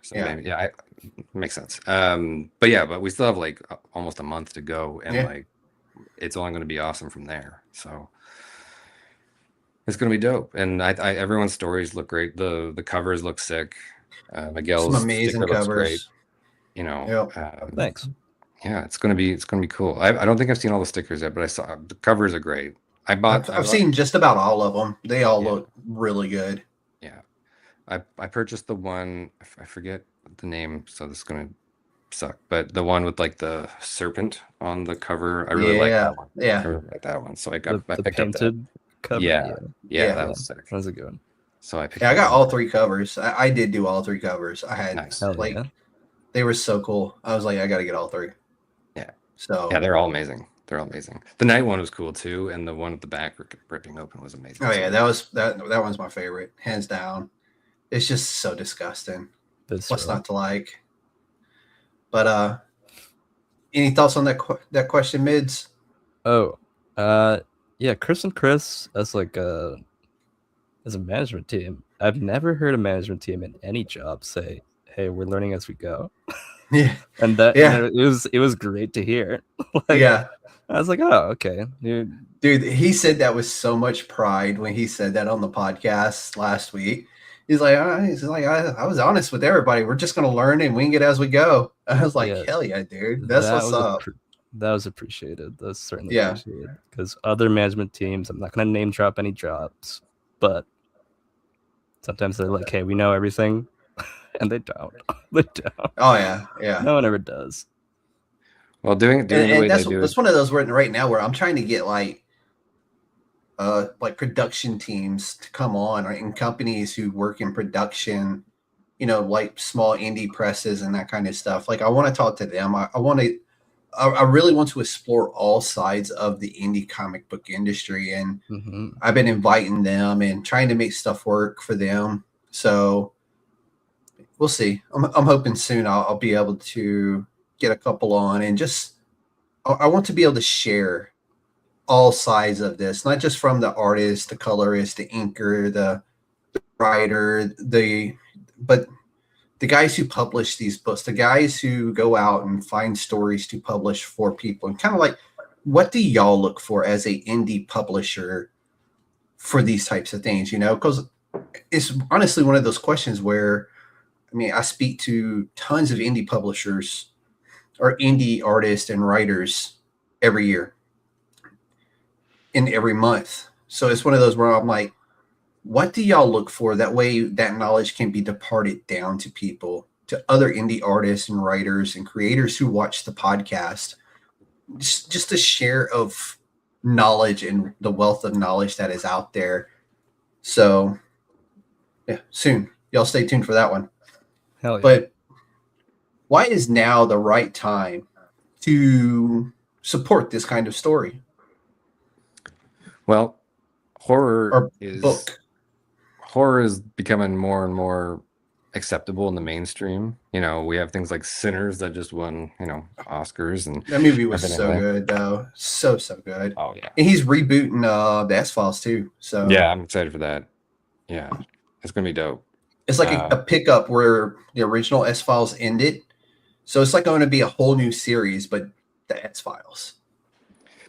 So maybe makes sense. But we still have like almost a month to go, and like it's only going to be awesome from there. So it's gonna be dope, and I everyone's stories look great. The covers look sick. Miguel's some amazing covers. Looks great. You know, thanks. Yeah, it's gonna be cool. I don't think I've seen all the stickers yet, but I saw the covers are great. I've seen just about all of them. They all look really good. Yeah, I purchased the one, I forget the name, so this is gonna suck, but the one with like the serpent on the cover, I really like that one. Yeah, I really like that one. So I picked up that cover. Yeah, that was sick. That was a good one. So I picked. I got all three covers. I did do all three covers. I had they were so cool. I was like, I got to get all three. Yeah. So they're all amazing. The night one was cool too, and the one at the back ripping open was amazing. Oh yeah, that one's my favorite, hands down. It's just so disgusting. What's not to like? But any thoughts on that question, Mids? Chris and Chris as like as a management team. I've never heard a management team in any job say, "Hey, we're learning as we go." Yeah, and it was great to hear. I was like, oh, okay, dude. He said that with so much pride when he said that on the podcast last week. He's like, I was honest with everybody. We're just gonna learn and wing it as we go. I was like, Yeah, hell yeah, dude. That's what's up. That was appreciated. That's certainly Yeah. appreciated. Because other management teams, I'm not gonna name drop any jobs, but sometimes they're like, hey, we know everything. And they don't. They don't. Oh yeah, yeah. No one ever does. Well, doing the way that's they do that's it. one of those right now where I'm trying to get like production teams to come on, right, and companies who work in production, like small indie presses and that kind of stuff. Like I want to talk to them. I really want to explore all sides of the indie comic book industry, and I've been inviting them and trying to make stuff work for them. So we'll see. I'm hoping soon I'll be able to get a couple on, and just I want to be able to share all sides of this, not just from the artist, the colorist, the inker, the writer, but the guys who publish these books, the guys who go out and find stories to publish for people, and kind of like, what do y'all look for as a indie publisher for these types of things? Because it's honestly one of those questions where, I speak to tons of indie publishers or indie artists and writers every year and every month. So it's one of those where I'm like, what do y'all look for? That way that knowledge can be departed down to people, to other indie artists and writers and creators who watch the podcast. Just a share of knowledge and the wealth of knowledge that is out there. So yeah, soon. Y'all stay tuned for that one. Hell yeah. But why is now the right time to support this kind of story? Well, horror Or is book. Horror is becoming more and more acceptable in the mainstream. We have things like Sinners that just won, Oscars, and That movie was everything so like that. good, though. So good. Oh yeah. And he's rebooting the S-Files too. So Yeah, I'm excited for that. Yeah, it's gonna be dope. it's like a pickup where the original S-Files ended. So it's like going to be a whole new series, but the S-Files.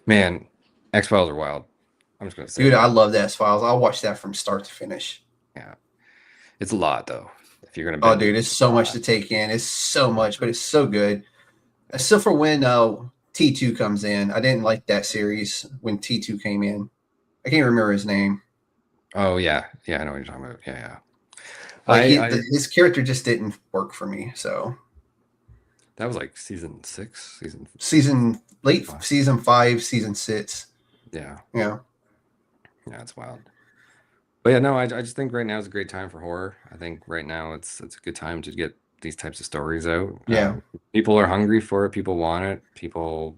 Man, X-Files are wild. I'm just gonna say, Dude, I love the S-Files. I'll watch that from start to finish. yeah, it's a lot though. If you're gonna, Oh, dude, it's so much to take in. It's so much, but it's so good. Except for when T2 comes in. I didn't like that series when T2 came in. I can't remember his name. Oh yeah, I know what you're talking about. Yeah. His character just didn't work for me. So That was like season 6, late season 5, season 6. Yeah, Yeah. it's wild. But yeah, no, I just think right now is a great time for horror. I think right now it's a good time to get these types of stories out. Yeah. People are hungry for it. People want it. People,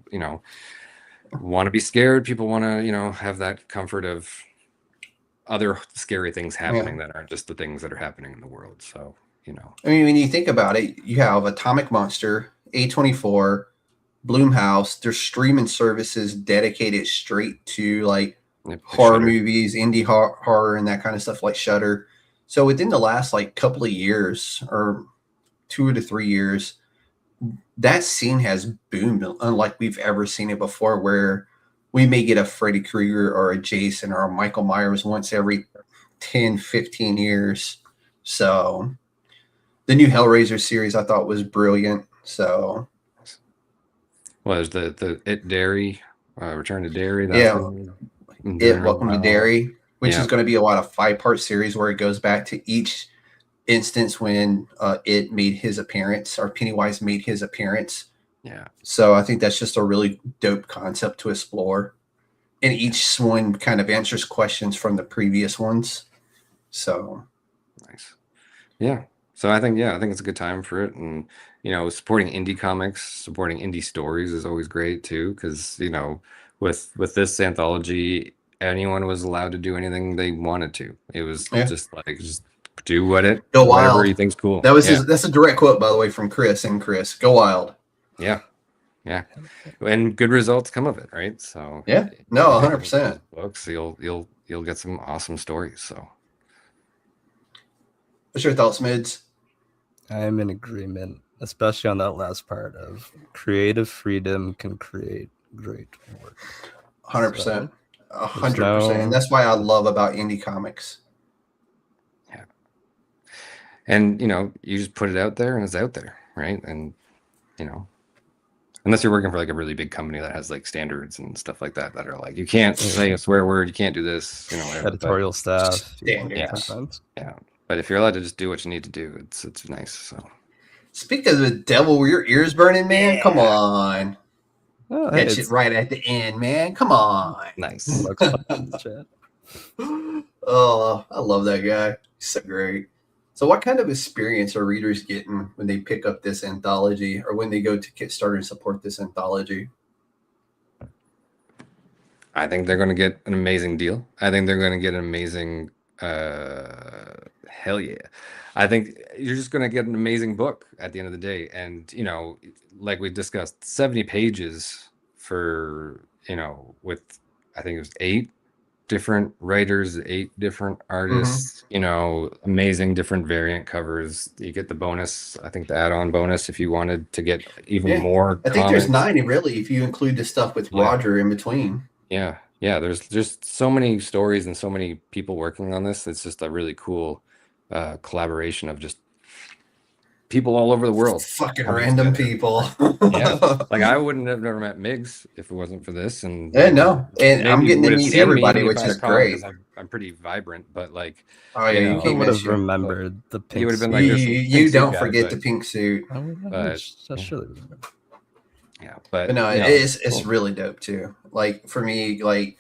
want to be scared. People want to, have that comfort of other scary things happening that aren't just the things that are happening in the world. So, when you think about it, you have Atomic Monster, A24, Bloomhouse. There's streaming services dedicated straight to like horror Shudder. movies, indie horror, and that kind of stuff, like Shudder. So within the last like couple of years, or 2 to 3 years, that scene has boomed unlike we've ever seen it before, where we may get a Freddy Krueger or a Jason or a Michael Myers once every 10, 15 years. So the new Hellraiser series I thought was brilliant. So there's the It Derry, Return to Derry. Welcome to Derry, which is going to be a lot of 5-part series where it goes back to each instance when it made his appearance, or Pennywise made his appearance. Yeah. So I think that's just a really dope concept to explore. And each one kind of answers questions from the previous ones. So nice. Yeah. So I think it's a good time for it. And, supporting indie comics, supporting indie stories is always great too. Cause, with this anthology, anyone was allowed to do anything they wanted to. It was just do whatever wild. you think's cool. That was that's a direct quote, by the way, from Chris. Go wild. Yeah. And good results come of it, right? So 100%. Books, you'll get some awesome stories. So what's your thoughts, Mids? I am in agreement, especially on that last part of creative freedom can create great work. 100%. 100%. And that's why I love about indie comics. Yeah. And you just put it out there and it's out there, right? And unless you're working for like a really big company that has like standards and stuff like that are like, you can't say a swear word, you can't do this, whatever. Editorial staff. Standards. Sometimes. Yeah. But if you're allowed to just do what you need to do, it's nice. So Speak of the devil, were your ears burning, man? Yeah. Come on. Oh, hey, Catch it right at the end, man. Come on. nice. Looks fun in the chat. Oh, I love that guy. He's so great. So what kind of experience are readers getting when they pick up this anthology or when they go to Kickstarter and support this anthology? I think they're going to get an amazing deal. I think they're going to get an amazing, hell yeah. I think you're just going to get an amazing book at the end of the day. And, like we discussed, 70 pages for, with, I think it was 8 different writers, 8 different artists, amazing different variant covers. You get the bonus, I think the add-on bonus if you wanted to get even more. I think there's 9 really if you include the stuff with Roger in between. Yeah. There's just so many stories and so many people working on this. It's just a really cool collaboration of just people all over the world. Fucking random people. Yeah. Like I wouldn't have never met Migs if it wasn't for this. And no. And I'm getting to meet everybody, which is great. I'm pretty vibrant, but like, you would have remembered the pink. You would have been suit. like, you don't forget the pink suit. I surely remember. Yeah, but no, it's really dope too. Like for me, like,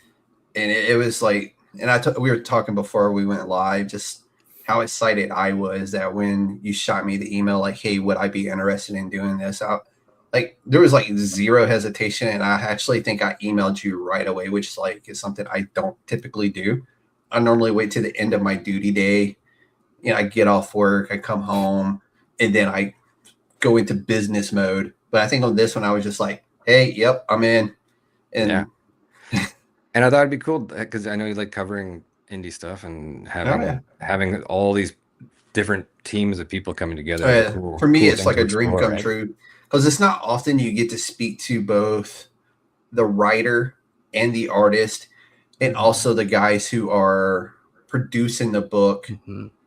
and it was like, and we were talking before we went live, just how excited I was that when you shot me the email, like, hey, would I be interested in doing this? There was like 0 hesitation, and I actually think I emailed you right away, which is something I don't typically do. I normally wait to the end of my duty day. I get off work, I come home, and then I go into business mode. But I think on this one, I was just like, hey, yep, I'm in. And and I thought it'd be cool because I know you like covering indie stuff and having all these different teams of people coming together. For me, it's like a dream come true because it's not often you get to speak to both the writer and the artist and also the guys who are producing the book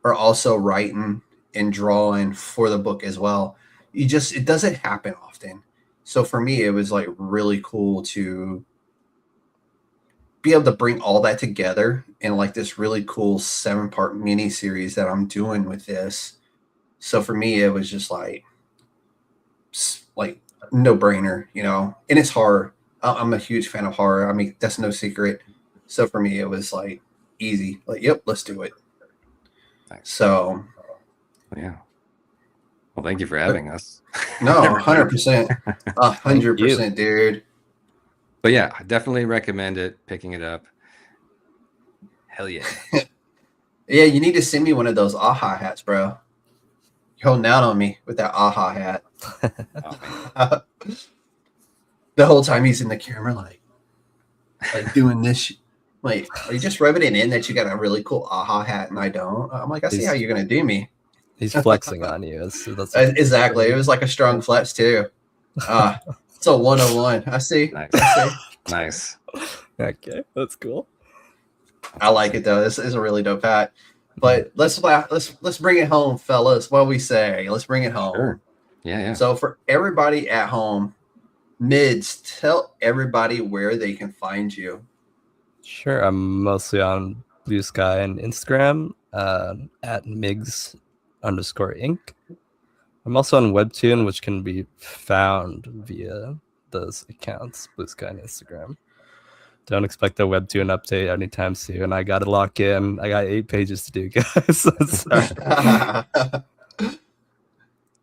are also writing and drawing for the book as well. It doesn't happen often. So for me, it was like really cool to be able to bring all that together in like this really cool 7-part mini series that I'm doing with this. So for me, it was just like no brainer, and it's horror. I'm a huge fan of horror. I mean, that's no secret. So for me, it was like easy. Like, yep, let's do it. Thanks. So, yeah. Well, thank you for having us. No, 100%, 100%, dude. But yeah, I definitely recommend it. Picking it up. Hell yeah. Yeah, you need to send me one of those AHA hats, bro. You're holding out on me with that AHA hat. The whole time he's in the camera, like doing this. Like, are you just rubbing it in that you got a really cool AHA hat and I don't? I'm like, I see how you're gonna do me. He's flexing on you. That's exactly. It was like a strong flex too. It's a 101. I see. Nice. I see. Nice. Okay, that's cool. I like it though. This is a really dope hat. But let's bring it home, fellas. What we say? Let's bring it home. Sure. Yeah. So for everybody at home, Mids, tell everybody where they can find you. Sure. I'm mostly on Blue Sky and Instagram at Migs_Inc. I'm also on Webtoon, which can be found via those accounts, Blue Sky and Instagram. Don't expect a Webtoon update anytime soon. I got to lock in. I got 8 pages to do, guys.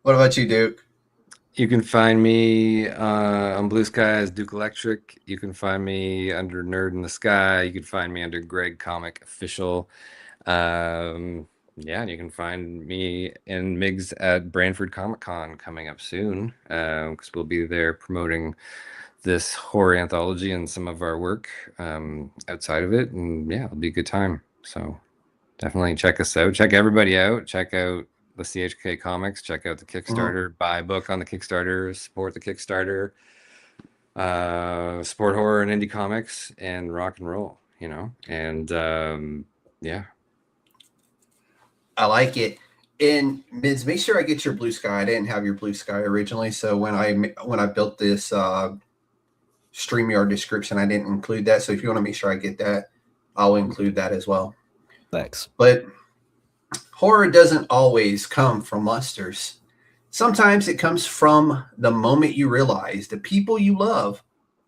What about you, Duke? You can find me on Blue Sky as Duke Electric. You can find me under Nerd in the Sky. You can find me under Greg Comic Official. And you can find me and Migs at Brantford Comic Con coming up soon because we'll be there promoting this horror anthology and some of our work outside of it. And yeah, it'll be a good time. So definitely check us out. Check everybody out. Check out the CHK Comics. Check out the Kickstarter. Buy a book on the Kickstarter. Support the Kickstarter. Support horror and indie comics and rock and roll, And yeah. I like it. And Miz, make sure I get your blue sky. I didn't have your blue sky originally, so when I built this StreamYard description, I didn't include that. So if you want to make sure I get that, I'll include that as well. Thanks. But horror doesn't always come from monsters. Sometimes it comes from the moment you realize the people you love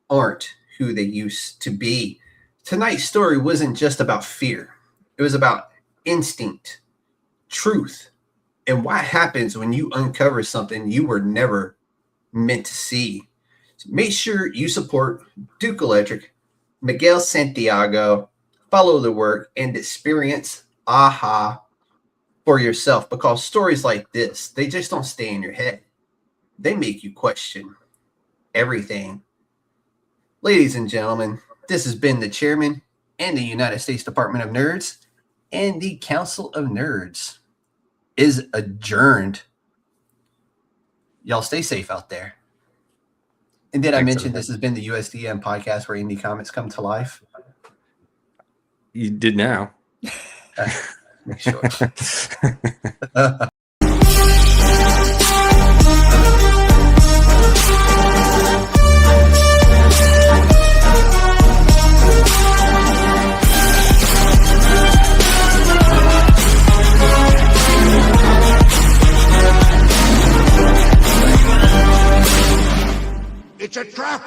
aren't who they used to be. Tonight's story wasn't just about fear. It was about instinct, truth, and what happens when you uncover something you were never meant to see. So make sure you support Duke Electric, Miguel Santiago, follow the work, and experience aha for yourself, because stories like this, they just don't stay in your head. They make you question everything. Ladies and gentlemen, this has been the chairman and the United States Department of Nerds, and the Council of Nerds is adjourned. Y'all stay safe out there. And did I mention this has been the USDN podcast where indie comics come to life? You did now. Make sure. It's a trap!